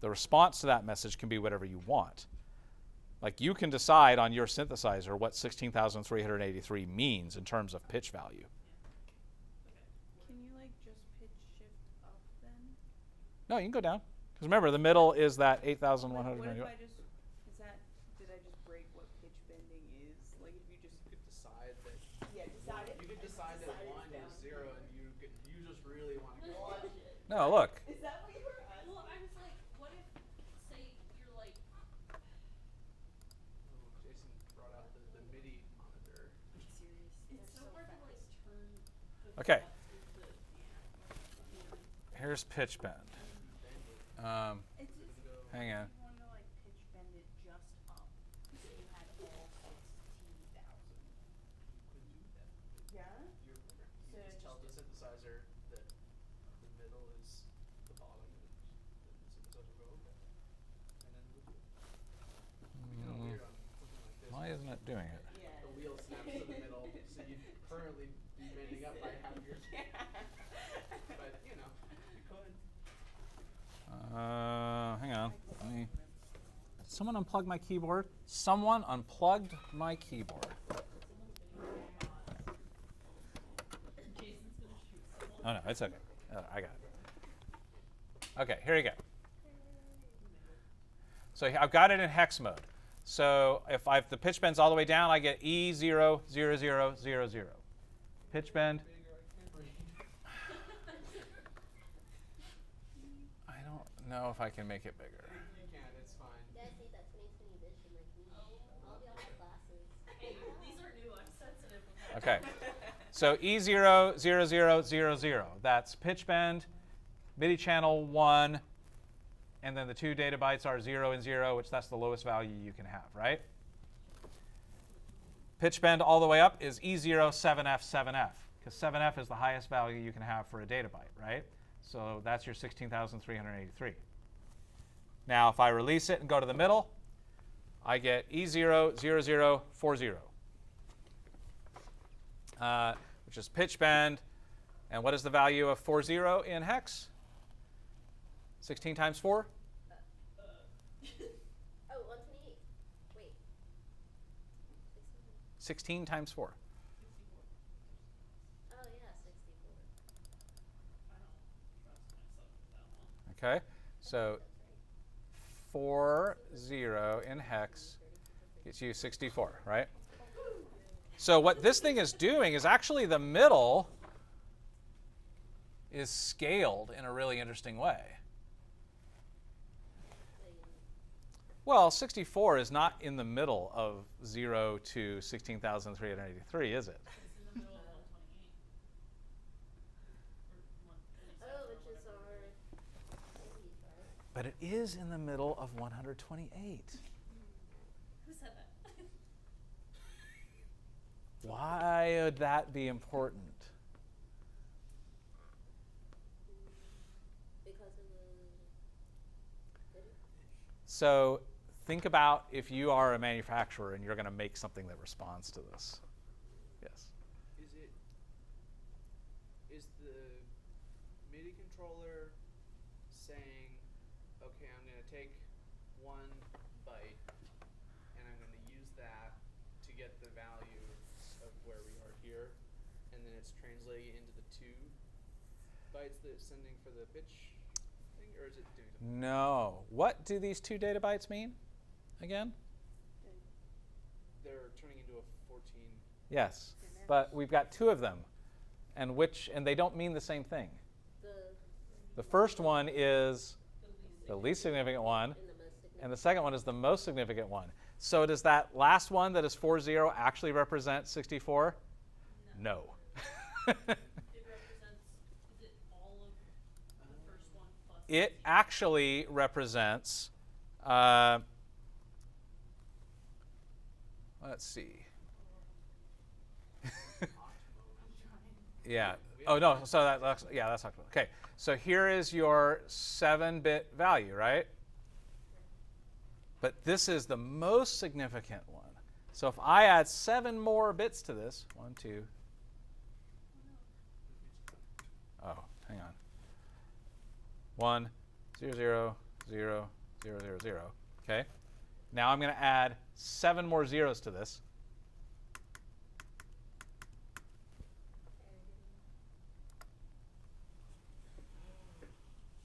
The response to that message can be whatever you want. Like you can decide on your synthesizer what 16,383 means in terms of pitch value. Can you like just pitch shift up then? No, you can go down. Because remember, the middle is that What if 8,191. I just did I just break what pitch bending is? Like if you just You could decide that. decide it. You could decide that 1 is 0, and you just really want to go. No, look. Is that what you were asking? Well, I was like, what if, say, you're like, Oh, Jason brought out the MIDI monitor. Serious. it's so hard to like turn the Okay. thoughts into, Here's pitch bend. It's just Hang on. you want to like pitch bend it just up. So you had all 16,000. You could do that. Yeah? You So just tell the synthesizer that the middle is the bottom, and the synthesizer will go, okay. And then we'll do it. It'd be kind of weird on something like this. Why isn't it doing it? Yeah. The wheel snaps to the middle, so you'd currently be bending up by half your. But you know, you could. Hang on. Let me. Did someone unplug my keyboard? Someone unplugged my keyboard. Jason's gonna shoot someone. Oh no, it's okay. I got it. Okay, here you go. So I've got it in hex mode. So if the pitch bend's all the way down, I get E0, 0, 0, 0, 0. Pitch bend. I don't know if I can make it bigger. You can, it's fine. You guys need that 2020 vision like me. I'll be on my glasses. Hey, these are new. I'm sensitive with that. Okay. So E0, 0, 0, 0, 0. That's pitch bend, MIDI channel 1, and then the 2 data bytes are 0 and 0, which that's the lowest value you can have, right? Pitch bend all the way up is E0, 7F, 7F, because 7F is the highest value you can have for a data byte, right? So that's your 16,383. Now, if I release it and go to the middle, I get E0, 0, 0, 4, 0. Which is pitch bend. And what is the value of 40 in hex? 16 times 4? Oh, 128. Wait. 16 times 4. Oh yeah, 64. I don't trust myself with that one. Okay, so 40 in hex gets you 64, right? So what this thing is doing is actually the middle is scaled in a really interesting way. Well, 64 is not in the middle of 0 to 16,383, is it? It's in the middle of 128. Or 127 Oh, or which is whatever. our 80, right? But it is in the middle of 128. Who said that? Why would that be important? Because of the. So think about if you are a manufacturer and you're going to make something that responds to this. Yes. Is the MIDI controller saying, okay, I'm going to take one byte, and I'm going to use that to get the value of where we are here, and then it's translating it into the 2 bytes that it's sending for the pitch thing, or is it doing something? No. What do these 2 data bytes mean again? They're turning into a 14. Yes, but we've got 2 of them, and they don't mean the same thing. The first one is the least significant one, And the most significant. and the second one is the most significant one. So does that last one that is 40 actually represent 64? No. It represents, is it all of the first one plus? It actually represents, let's see. Yeah. Oh, no. So that's talked about. Okay. So here is your 7-bit value, right? But this is the most significant one. So if I add 7 more bits to this, 1, 2. Oh, hang on. 1, 0, 0, 0, 0, 0, 0. Okay. Now I'm going to add 7 more zeros to this.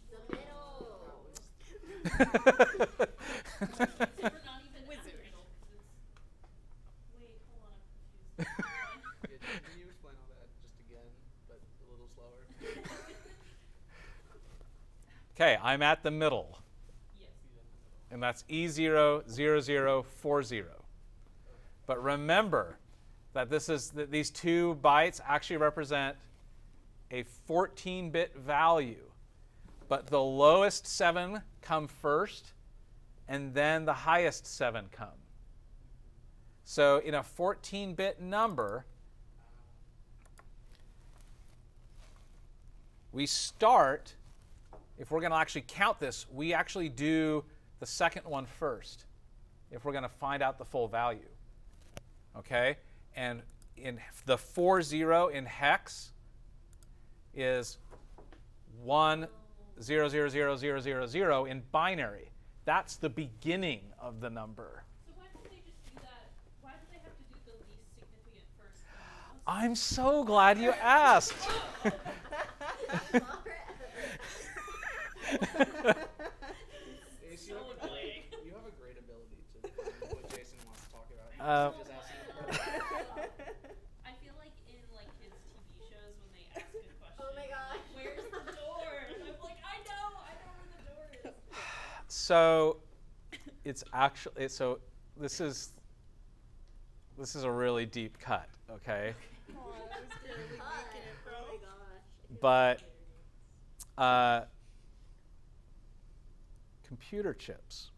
The middle. We're not even at the middle, 'cause it's, wait, hold on, I'm confused. Can you explain all that just again, but a little slower? Okay, I'm at the middle, Yes. and that's E00040. But remember that these 2 bytes actually represent a 14-bit value. But the lowest 7 come first, and then the highest 7 come. So in a 14-bit number, we start, if we're going to actually count this, we actually do the second one first if we're going to find out the full value. Okay? And in the 40 in hex is 1, 0, 0, 0, 0, 0, 0 in binary. That's the beginning of the number. So why don't they just do that? Why do they have to do the least significant first? I'm so glad you asked. Ace, you have a great ability to find what Jason wants to talk about. Just asking him. I feel like in kids' TV shows when they ask a question. Oh my gosh. Like, where's the door? And I'm like, I know where the door is. So it's actually this is a really deep cut, okay? Oh, that was barely making it, bro. Oh my gosh. But computer chips.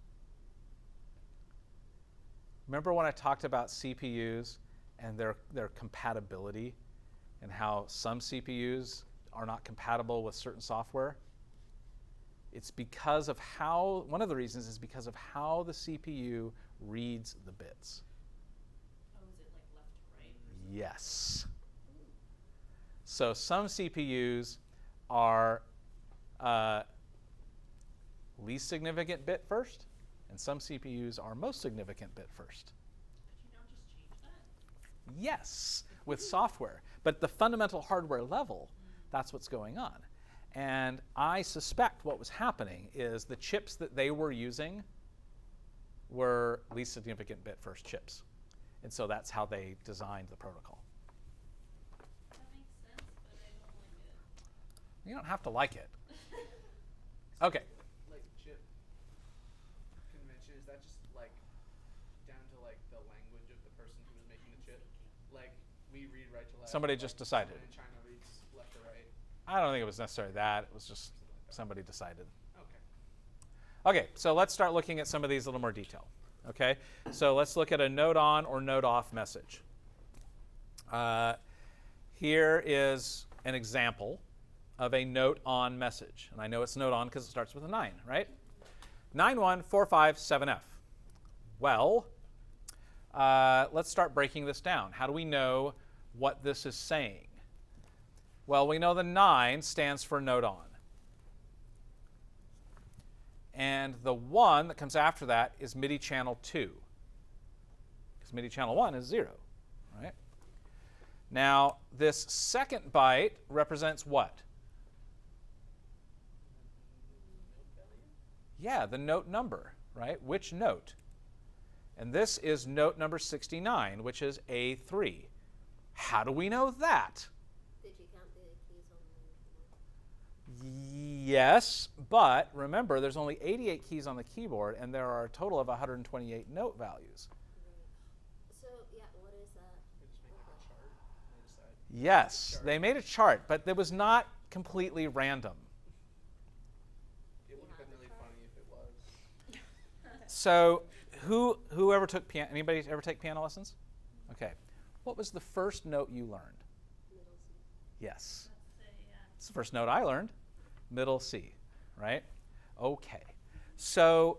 Remember when I talked about CPUs and their compatibility and how some CPUs are not compatible with certain software? It's because of one of the reasons is because of how the CPU reads the bits. Oh, is it like left to right? Yes. So some CPUs are least significant bit first, and some CPUs are most significant bit first. Could you not just change that? Yes, with software. But the fundamental hardware level, that's what's going on. And I suspect what was happening is the chips that they were using were least significant bit first chips. And so that's how they designed the protocol. That makes sense, but I don't like it. You don't have to like it. Okay. Like chip convention, is that just down to the language of the person who was making the chip? Like we read right to left. Somebody just decided. Someone in China reads left to right. I don't think it was necessarily that. It was just somebody decided. Okay. Okay, so let's start looking at some of these in a little more detail. Okay, so let's look at a node on or node off message. Here is an example of a note on message. And I know it's note on because it starts with a 9, right? 91457F. Well, let's start breaking this down. How do we know what this is saying? Well, we know the 9 stands for note on. And the 1 that comes after that is MIDI channel 2. Because MIDI channel 1 is 0, right? Now, this second byte represents what? Yeah, the note number, right? Which note? And this is note number 69, which is A3. How do we know that? Did you count the keys on the Yes, but remember, there's only 88 keys on the keyboard, and there are a total of 128 note values. So, yeah, what is that? They just make a chart and they decide. Yes, they made a chart, but it was not completely random. It would have been really funny if it was. So, whoever took piano? Anybody ever take piano lessons? Okay. What was the first note you learned? Middle C. Yes. Let's say, yeah. It's the first note I learned. Middle C, right? Okay. So,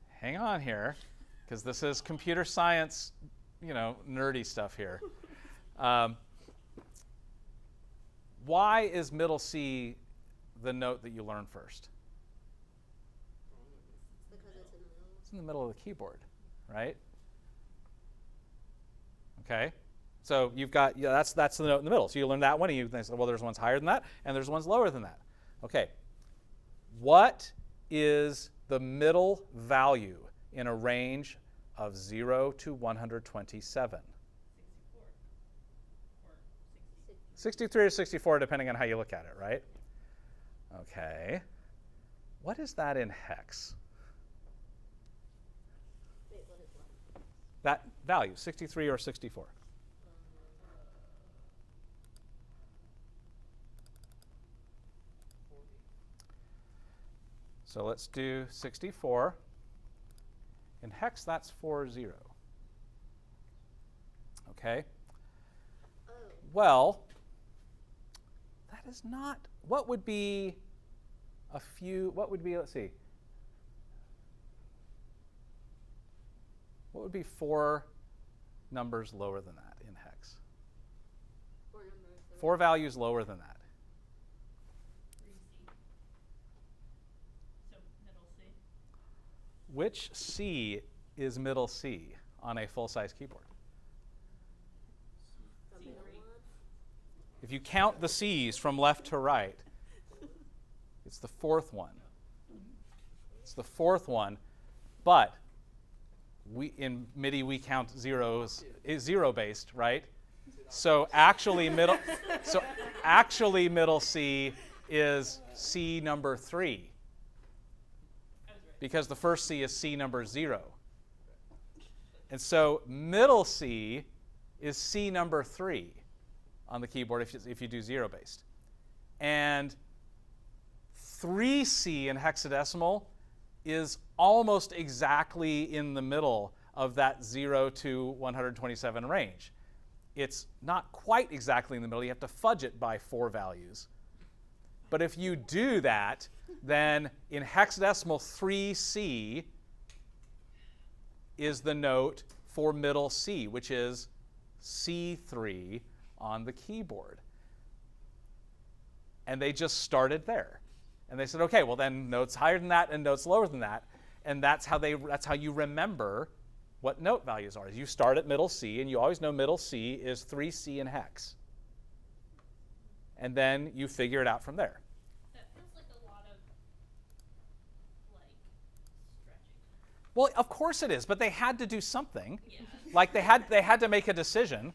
hang on here, because this is computer science, nerdy stuff here. Why is middle C the note that you learn first? Because it's in the middle. It's in the middle of the keyboard, right? Okay. So you've got, that's the note in the middle. So you learn that one, and you say, well, there's ones higher than that, and there's ones lower than that. Okay. What is the middle value in a range of 0 to 127? 64. Or 60. 63 or 64, depending on how you look at it, right? Okay. What is that in hex? Wait, what is what? That value, 63 or 64? 40. So let's do 64. In hex, that's 40. Okay. Oh, Well, that is not, what would be let's see. What would be 4 numbers lower than that in hex? 4 numbers. 4 values lower than that. 3C. So middle C. Which C is middle C on a full-size keyboard? The C3. middle one? If you count the C's from left to right, it's the 4th one. It's the 4th one, but in MIDI we count zeros, is zero-based, right? So actually middle C is C number 3, I was right. because the first C is C number 0. And so middle C is C number 3 on the keyboard if you do zero-based. And 3C in hexadecimal is almost exactly in the middle of that 0 to 127 range. It's not quite exactly in the middle. You have to fudge it by 4 values. But if you do that, then in hexadecimal, 3C is the note for middle C, which is C3 on the keyboard. And they just started there. And they said, okay, well then notes higher than that and notes lower than that. And that's how you remember what note values are. You start at middle C, and you always know middle C is 3C in hex. And then you figure it out from there. That feels like a lot of, stretching. Well, of course it is, but they had to do something. Yeah. Like they had to make a decision.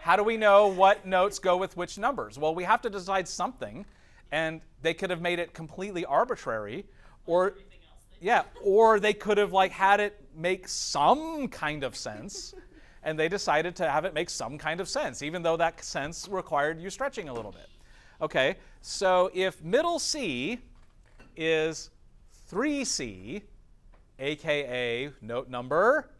How do we know what notes go with which numbers? Well, we have to decide something, and they could have made it completely arbitrary, or Everything else they yeah, or they could have had it make some kind of sense, and they decided to have it make some kind of sense, even though that sense required you stretching a little bit. Okay, so if middle C is 3C, aka note number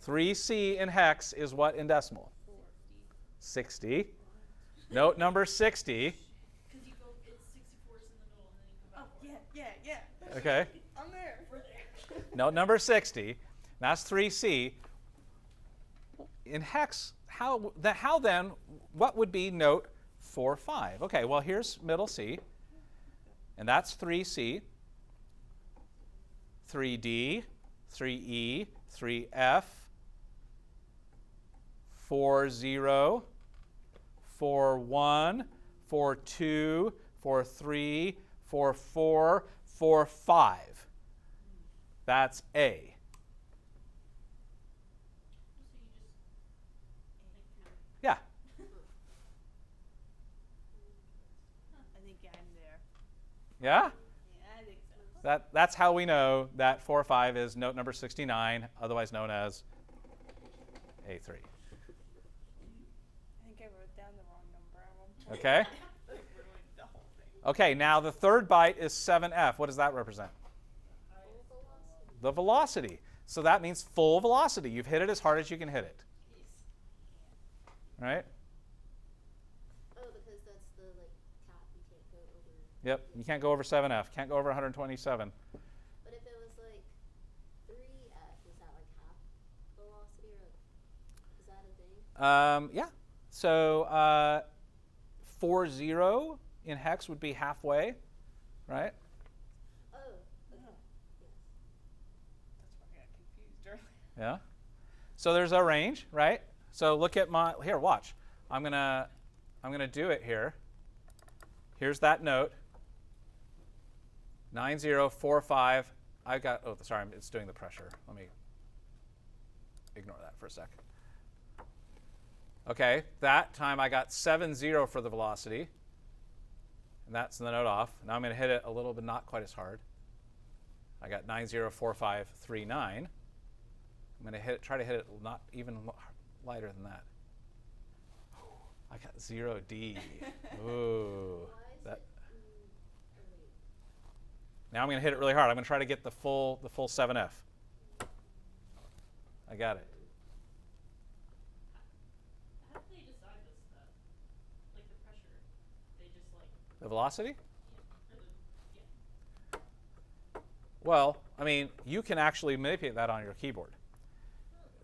3C in hex is what in decimal? 60. Note number 60. Because you go, it's 64's in the middle, and then you come Oh, back. yeah. Okay. I'm there. We're there. Note number 60. That's 3C. In hex, how then, what would be note 4, 5? Okay, well, here's middle C, and that's 3C, 3D, 3E, 3F, 4, 0, 4, 1, 4, 2, 4, 3, 4, 4, 4, 5. That's A. So you just Yeah. I think I'm there. Yeah? Yeah, I think so. That's how we know that 4, 5 is note number 69, otherwise known as A3. I think I wrote down the wrong number at one point. Okay? Like, ruined the whole thing. Okay, now the third byte is 7F. What does that represent? The velocity. So that means full velocity. You've hit it as hard as you can hit it. Right? Oh, because that's the like cap you can't go over. Yep. You can't go over 7F. Can't go over 127. But if it was like 3F, is that like half velocity or is that a thing? Yeah. So 4, 0 in hex would be halfway, right? Oh, okay. Yes. That's why I got confused earlier. Yeah. So there's a range, right? So look at my here. Watch. I'm gonna do it here. Here's that note. 9, 0, 4, 5. I got. Oh, sorry. It's doing the pressure. Let me ignore that for a second. Okay. That time I got 7, 0 for the velocity, and that's the note off. Now I'm going to hit it a little bit, not quite as hard. I got 9, 0, 4, 5, 3, 9. I'm going to try to hit it not even lighter than that. I got 0D. Ooh. Why is That. it? Oh wait. Now I'm going to hit it really hard. I'm going to try to get the full 7F. I got it. how do they decide this stuff? Like the pressure, they just like The velocity? or the Well, I mean, you can actually manipulate that on your keyboard.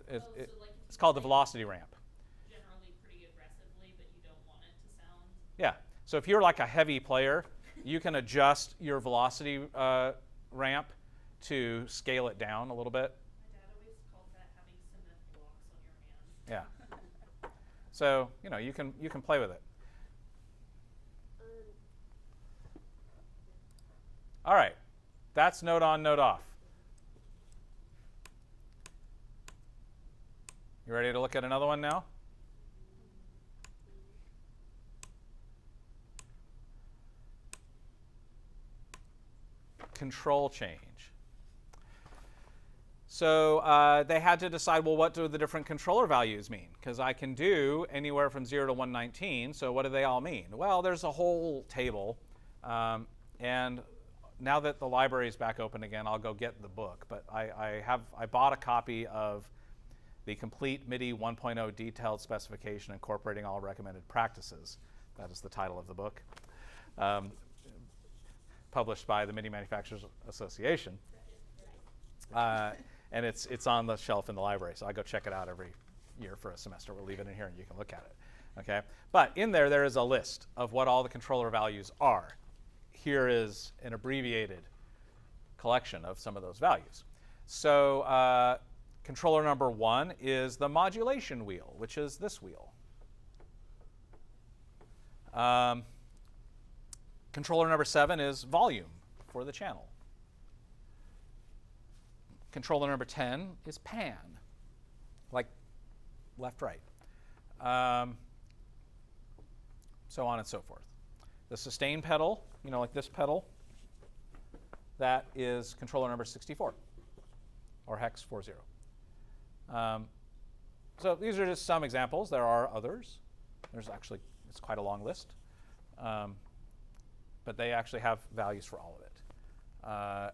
so like if It's you called the play velocity ramp. generally pretty aggressively, but you don't want it to sound. Yeah. So if you're like a heavy player, you can adjust your velocity ramp to scale it down a little bit. My dad always called that having cement blocks on your hands. Yeah. So you can play with it. All right. That's note on, note off. You ready to look at another one now? Control change. So they had to decide, well, what do the different controller values mean? Because I can do anywhere from 0 to 119, so what do they all mean? Well, there's a whole table, and now that the library is back open again, I'll go get the book. But I bought a copy of the complete MIDI 1.0 detailed specification incorporating all recommended practices. That is the title of the book, published by the MIDI Manufacturers Association. And it's on the shelf in the library, so I go check it out every year for a semester. We'll leave it in here and you can look at it. Okay? But in there is a list of what all the controller values are. Here is an abbreviated collection of some of those values. So controller number 1 is the modulation wheel, which is this wheel. Controller number 7 is volume for the channel. Controller number 10 is pan, like left, right. So on and so forth. The sustain pedal, like this pedal, that is controller number 64, or hex 40. So these are just some examples. There are others. It's quite a long list. But they actually have values for all of it.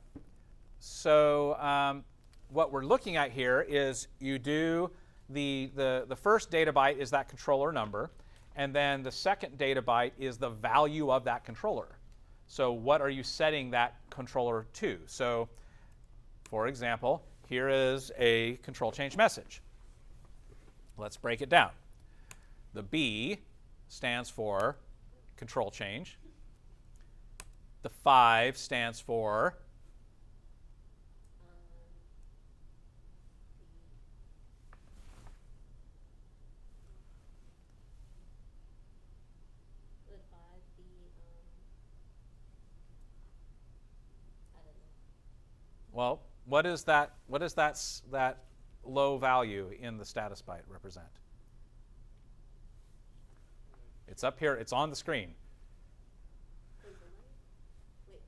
So what we're looking at here is you do the first data byte is that controller number, and then the second data byte is the value of that controller. So what are you setting that controller to? So for example, here is a control change message. Let's break it down. The B stands for control change. The 5 stands for would 5 be, I don't know. well, what is that that low value in the status byte represent? It's up here, it's on the screen. Wait.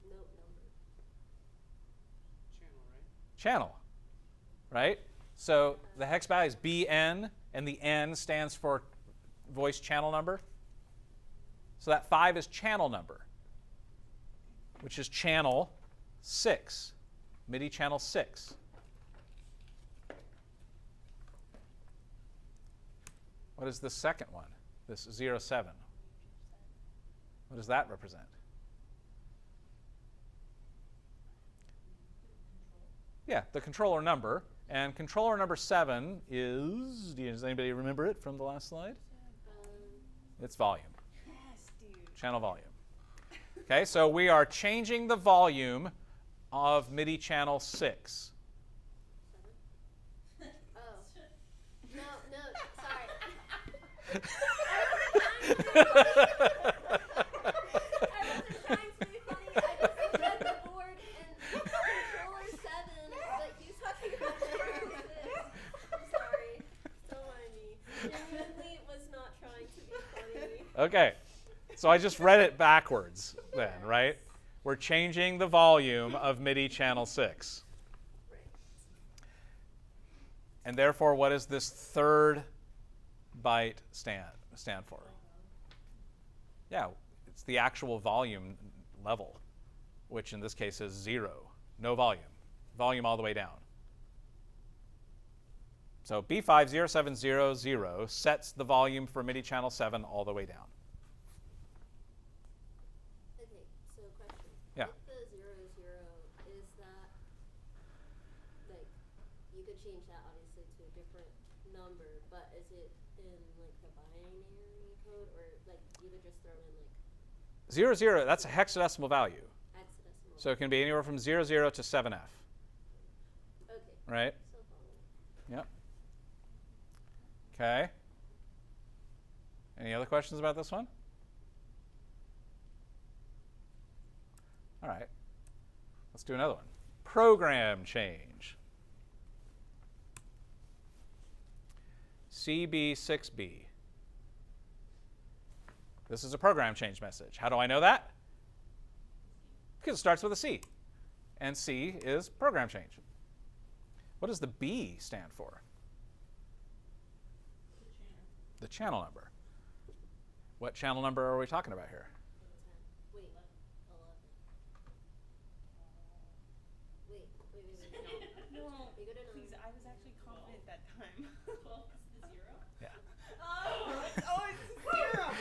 Note number. Channel, right? Right? So the hex value is BN, and the N stands for voice channel number. So that 5 is channel number, which is channel 6, MIDI channel 6. What is the second one? This 07. What does that represent? Yeah, the controller number. And controller number 7 is, does anybody remember it from the last slide? It's volume, Yes, dude. channel volume. Okay, so we are changing the volume of MIDI channel 6. Oh. No, sorry. I wasn't trying to be funny. I just looked at the board and controller 7, but you talking about controller 6. I'm sorry. Don't mind me. Genuinely was not trying to be funny. Okay, so I just read it backwards then, right? We're changing the volume of MIDI channel 6. Right. And therefore, what does this third byte stand for? Yeah, it's the actual volume level, which in this case is 0. No volume. Volume all the way down. So B50700 sets the volume for MIDI channel 7 all the way down. Okay, so question. Yeah. With the 00, is that, like, you could change that obviously to a different number, but is it in, like, the binary code, or, like, you could just throw in, like, 00, that's a hexadecimal value. hexadecimal? So it can be anywhere from 00 to 7F, Okay. right? So following. Yep. Okay. Any other questions about this one? All right. Let's do another one. Program change. CB6B. This is a program change message. How do I know that? Because it starts with a C. And C is program change. What does the B stand for? The channel number. What channel number are we talking about here? 10. Wait, 11. Wait. No, You go to please, I was actually confident that time. 12 is the 0. Yeah.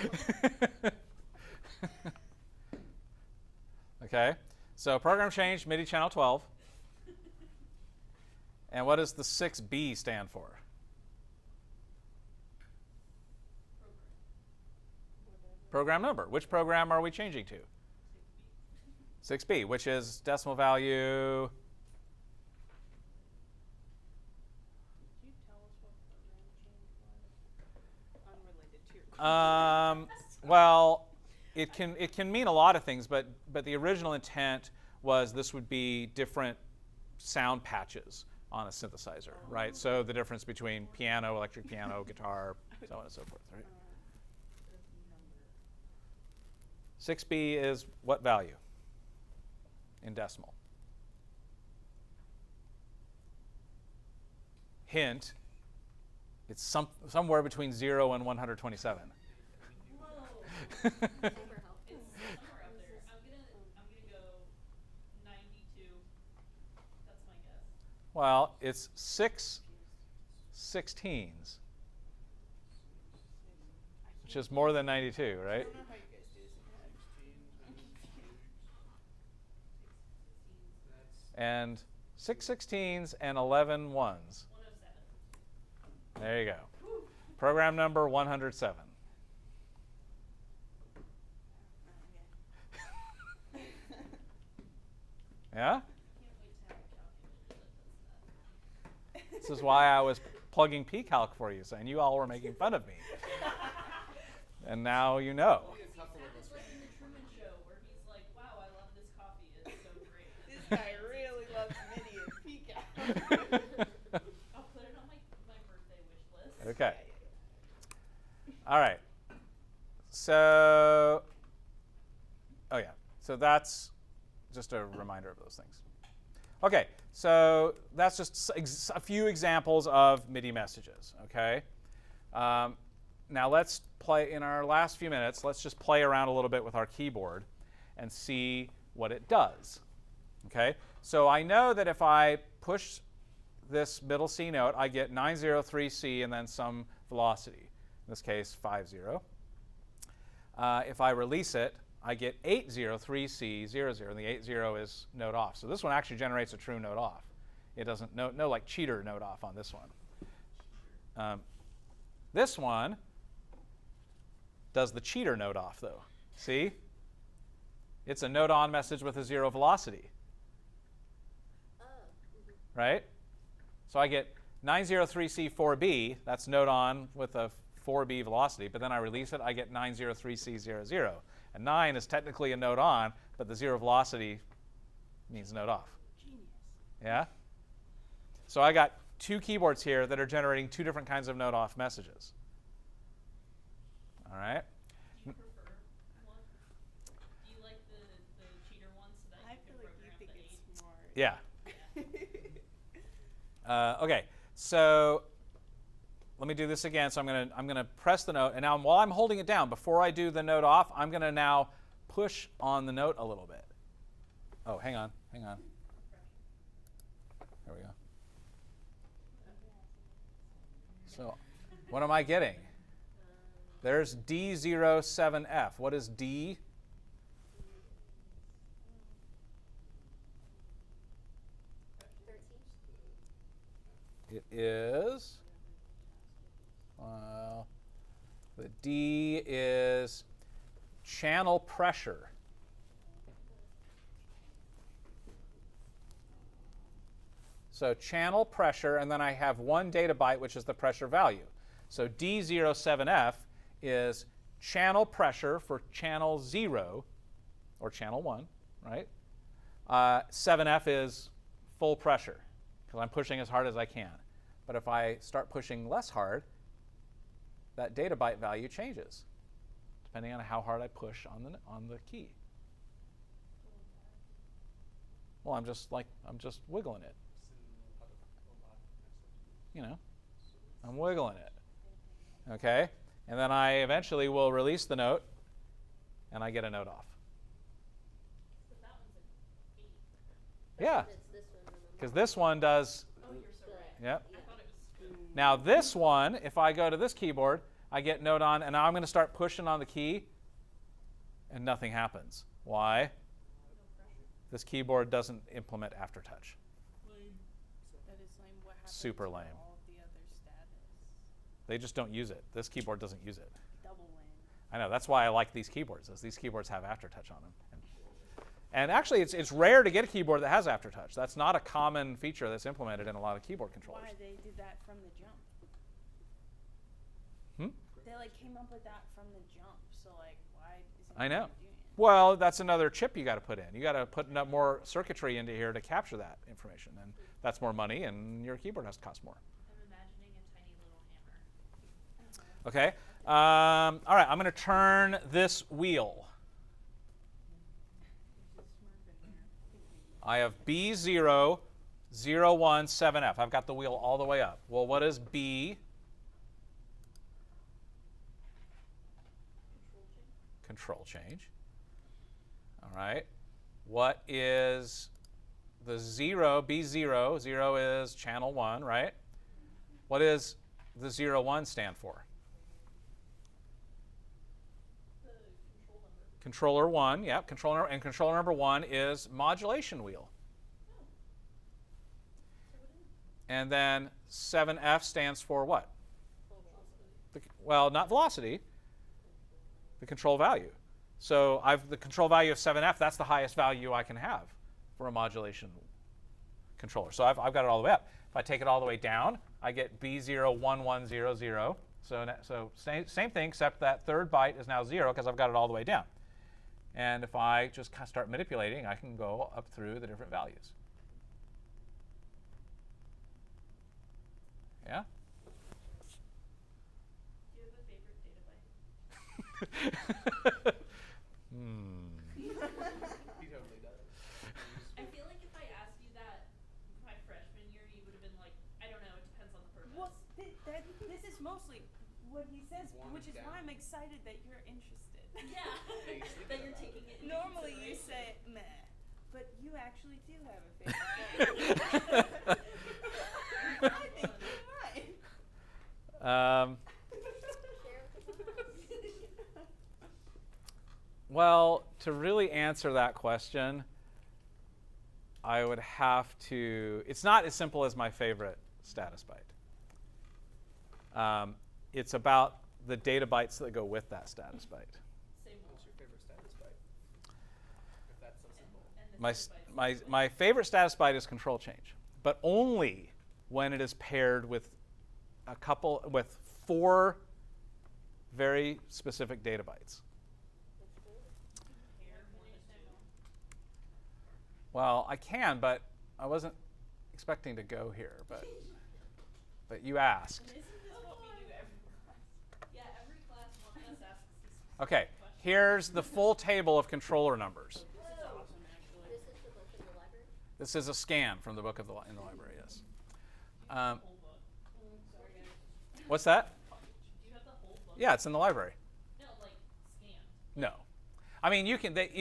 It's 0. Okay, so program change, MIDI channel 12. And what does the 6B stand for? Program number. Which program are we changing to? 6B, which is decimal value. Did you tell us what program change was? Unrelated to your question. Well, it can mean a lot of things, but the original intent was this would be different sound patches on a synthesizer, right? So the difference between piano, electric piano, guitar, so on and so forth, right? 6B is what value in decimal? Hint, it's somewhere between 0 and 127. Whoa. Super helpful. It's somewhere up there. I'm gonna go 92. That's my guess. Well, it's 6 16s, which is more than 92, I right? don't know how you guys do this in head. That's And 6 16s and 11 ones. 107. There you go. Program number 107. Yeah? Can't wait to have a calculator that does that. This is why I was plugging pcalc for you, saying you all were making fun of me. And now you know. It's like in the Truman Show where he's like, wow, I love this coffee. It's so great. This guy really loves MIDI and PCAL. I'll put it on my birthday wish list. Okay. All right. So, oh yeah. So that's just a reminder of those things. Okay. So that's just a few examples of MIDI messages. Okay. Now let's play, in our last few minutes, let's just play around a little bit with our keyboard and see what it does. Okay. So I know that if I push this middle C note, I get 903C and then some velocity. In this case, 50. If I release it, I get 803C00, and the 80 is note off. So this one actually generates a true note off. It doesn't, no like cheater note off on this one. This one does the cheater note off, though. See? It's a note on message with a 0 velocity. Right? So I get 903C4B, that's note on with a 4B velocity, but then I release it, I get 903C00. And 9 is technically a note on, but the 0 velocity means note off. Genius. Yeah? So I got two keyboards here that are generating two different kinds of note off messages. All right? Do you prefer one? Do you like the cheater one so that I you feel can like you program think the it's smart. Yeah. Okay, so let me do this again. So I'm gonna press the note, and now while I'm holding it down, before I do the note off, I'm gonna now push on the note a little bit. Oh, hang on. There we go. So, what am I getting? There's D07F. What is D? It is, well, the D is channel pressure. So channel pressure, and then I have 1 data byte, which is the pressure value. So D07F is channel pressure for channel 0, or channel 1, right? 7F is full pressure, because I'm pushing as hard as I can. But if I start pushing less hard, that data byte value changes, depending on how hard I push on the key. Well, I'm just wiggling it. You know, I'm wiggling it. Okay? And then I eventually will release the note, and I get a note off. But that one's an 8. Yeah, It's this one, remember? because this one does, Oh, you're so right. yep. I thought it was. Now this one, if I go to this keyboard, I get note on, and now I'm going to start pushing on the key, and nothing happens. Why? This keyboard doesn't implement aftertouch. That is lame. What happens Super to lame. all of the other status? They just don't use it. This keyboard doesn't use it. Double lame. I know, that's why I like these keyboards, is these keyboards have aftertouch on them. And actually, it's rare to get a keyboard that has aftertouch. That's not a common feature that's implemented in a lot of keyboard controllers. Why they did that from the jump? They like came up with that from the jump. So like, why isn't I know. anybody doing it? Well, that's another chip you got to put in. You got to put more circuitry into here to capture that information, and that's more money, and your keyboard has to cost more. I'm imagining a tiny little hammer. Okay. All right. I'm going to turn this wheel. I have B0, 0, 1, 7F. I've got the wheel all the way up. Well, what is B? Control change. All right. What is the 0? B0. 0 is channel 1, right? What does the 0, 1 stand for? The control number. Controller 1, yeah, controller, and controller number 1 is modulation wheel. And then 7F stands for what? Well, not velocity, the control value. So the control value of 7F, that's the highest value I can have for a modulation controller. So I've got it all the way up. If I take it all the way down, I get B01100. So same thing, except that third byte is now 0 because I've got it all the way down. And if I just start manipulating, I can go up through the different values. Yeah? Do you have a favorite data byte? He totally does. I feel like if I asked you that my freshman year, you would have been like, I don't know, it depends on the purpose. Well, this is mostly what he says, Warm which it is down. why I'm excited that you're interested. Yeah, that you're taking it into Normally you consideration. say meh, but you actually do have a favorite. I think you're right. Well, to really answer that question, I would have to, it's not as simple as my favorite status byte. It's about the data bytes that go with that status byte. Same one. What's your favorite status byte? If that's so simple. And the My, data s- bytes my, usually- my favorite status byte is control change, but only when it is paired with with 4 very specific data bytes. Pair more than 2. Well, I can, but I wasn't expecting to go here, but you asked. And isn't this what we do every class? Yeah, every class one of us asks these Okay, questions. here's the full table of controller numbers. This is awesome, actually. This is the book in the library. This is a scan from the book in the library, yes. Whole book. Sorry, guys. What's that? Do you have the whole book? Yeah, it's in the library. No, like scanned. No. I mean, it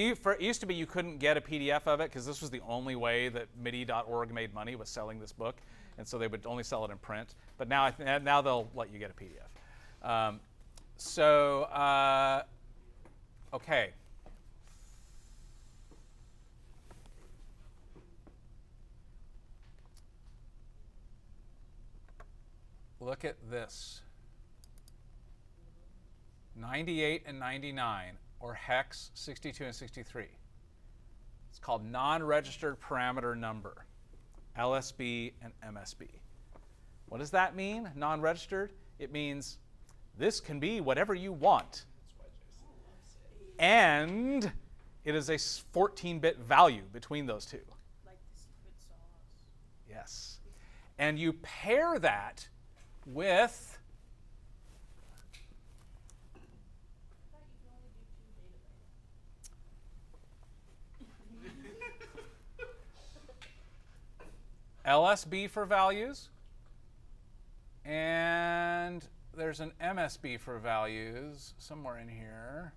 used to be you couldn't get a PDF of it because this was the only way that MIDI.org made money, was selling this book. And so they would only sell it in print. But now now they'll let you get a PDF. Okay. Look at this. 98 and 99, or hex 62 and 63. It's called non-registered parameter number, LSB and MSB. What does that mean, non-registered? It means this can be whatever you want. That's why Jason loves it. And it is a 14-bit value between those two. Like the secret sauce. Yes. And you pair that with I thought you could only do 2 data bytes. LSB for values, and there's an MSB for values somewhere in here.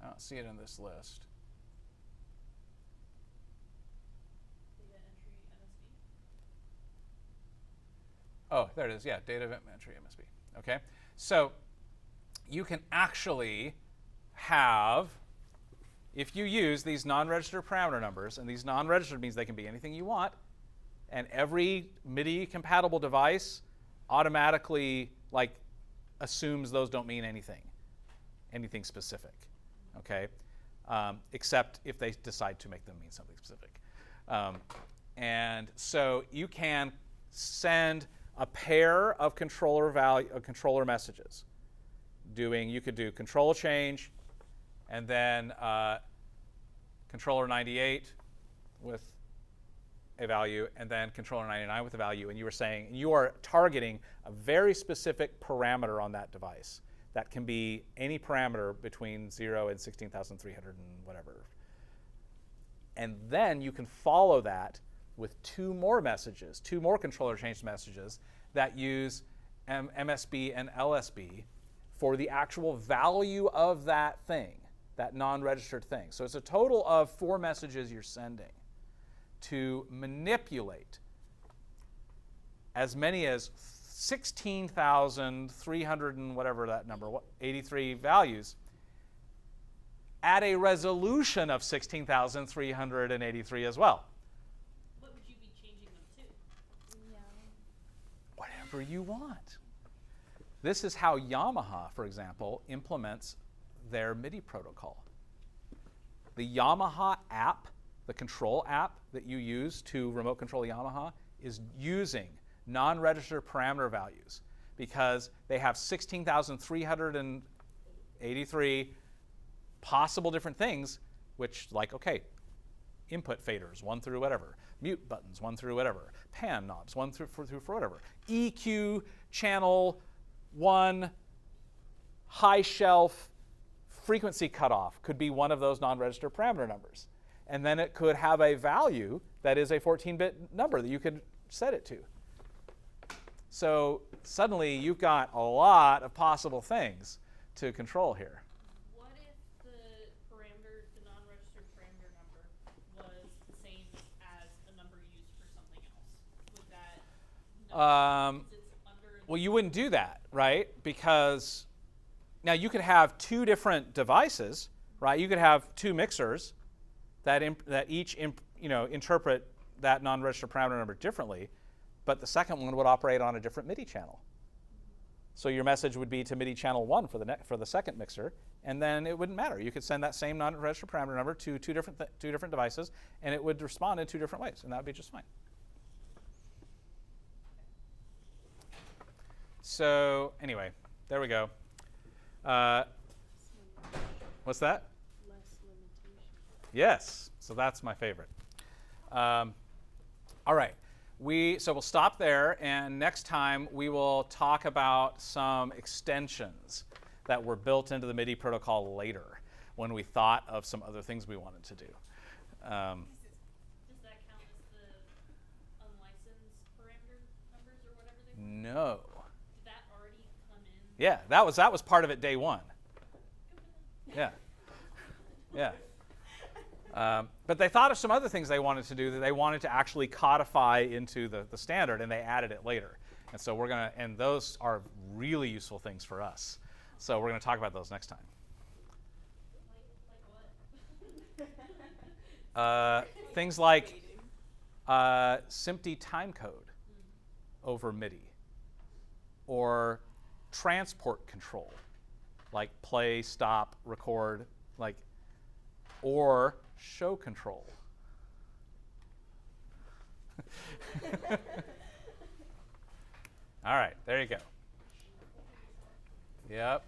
I don't see it in this list. Data entry MSB. Oh, there it is. Yeah, data event entry MSB. Okay, so you can actually have, if you use these non-registered parameter numbers, and these non-registered means they can be anything you want, and every MIDI-compatible device automatically assumes those don't mean anything specific, okay? Except if they decide to make them mean something specific. And so you can send a pair of controller messages. You could do control change, and then controller 98 with a value, and then controller 99 with a value, and you are targeting a very specific parameter on that device. That can be any parameter between 0 and 16,300 and whatever. And then you can follow that with 2 more messages, 2 more controller change messages that use MSB and LSB for the actual value of that thing, that non-registered thing. So it's a total of 4 messages you're sending to manipulate as many as 16,300 and whatever that number, 83 values, at a resolution of 16,383 as well. What would you be changing them to? Whatever you want. This is how Yamaha, for example, implements their MIDI protocol. The Yamaha app, the control app that you use to remote control Yamaha, is using non-register parameter values because they have 16,383 possible different things, which, like, okay, input faders, 1 through whatever, mute buttons, 1 through whatever, pan knobs, 1 through for whatever, EQ channel 1, high shelf, frequency cutoff could be one of those non-register parameter numbers. And then it could have a value that is a 14-bit number that you could set it to. So suddenly you've got a lot of possible things to control here. What if the non-registered parameter number was the same as a number used for something else? Would that since it's under Well, you wouldn't do that, right? Because now you could have two different devices, right? You could have two mixers that each interpret that non-register parameter number differently, but the second one would operate on a different MIDI channel. So your message would be to MIDI channel 1 for the second mixer, and then it wouldn't matter. You could send that same non-register parameter number to two different devices, and it would respond in two different ways, and that would be just fine. So anyway, there we go. What's that? Less limitation. Yes, so that's my favorite. All right, so we'll stop there, and next time we will talk about some extensions that were built into the MIDI protocol later when we thought of some other things we wanted to do. Does that count as the unlicensed parameter numbers or whatever they were? No. Did that already come in? Yeah, that was part of it day one. Yeah. Yeah. But they thought of some other things they wanted to do that they wanted to actually codify into the standard, and they added it later. And so and those are really useful things for us. So we're going to talk about those next time. Like what? Things like SMPTE timecode over MIDI, or transport control, like play, stop, record, or show control. All right, there you go. Yep.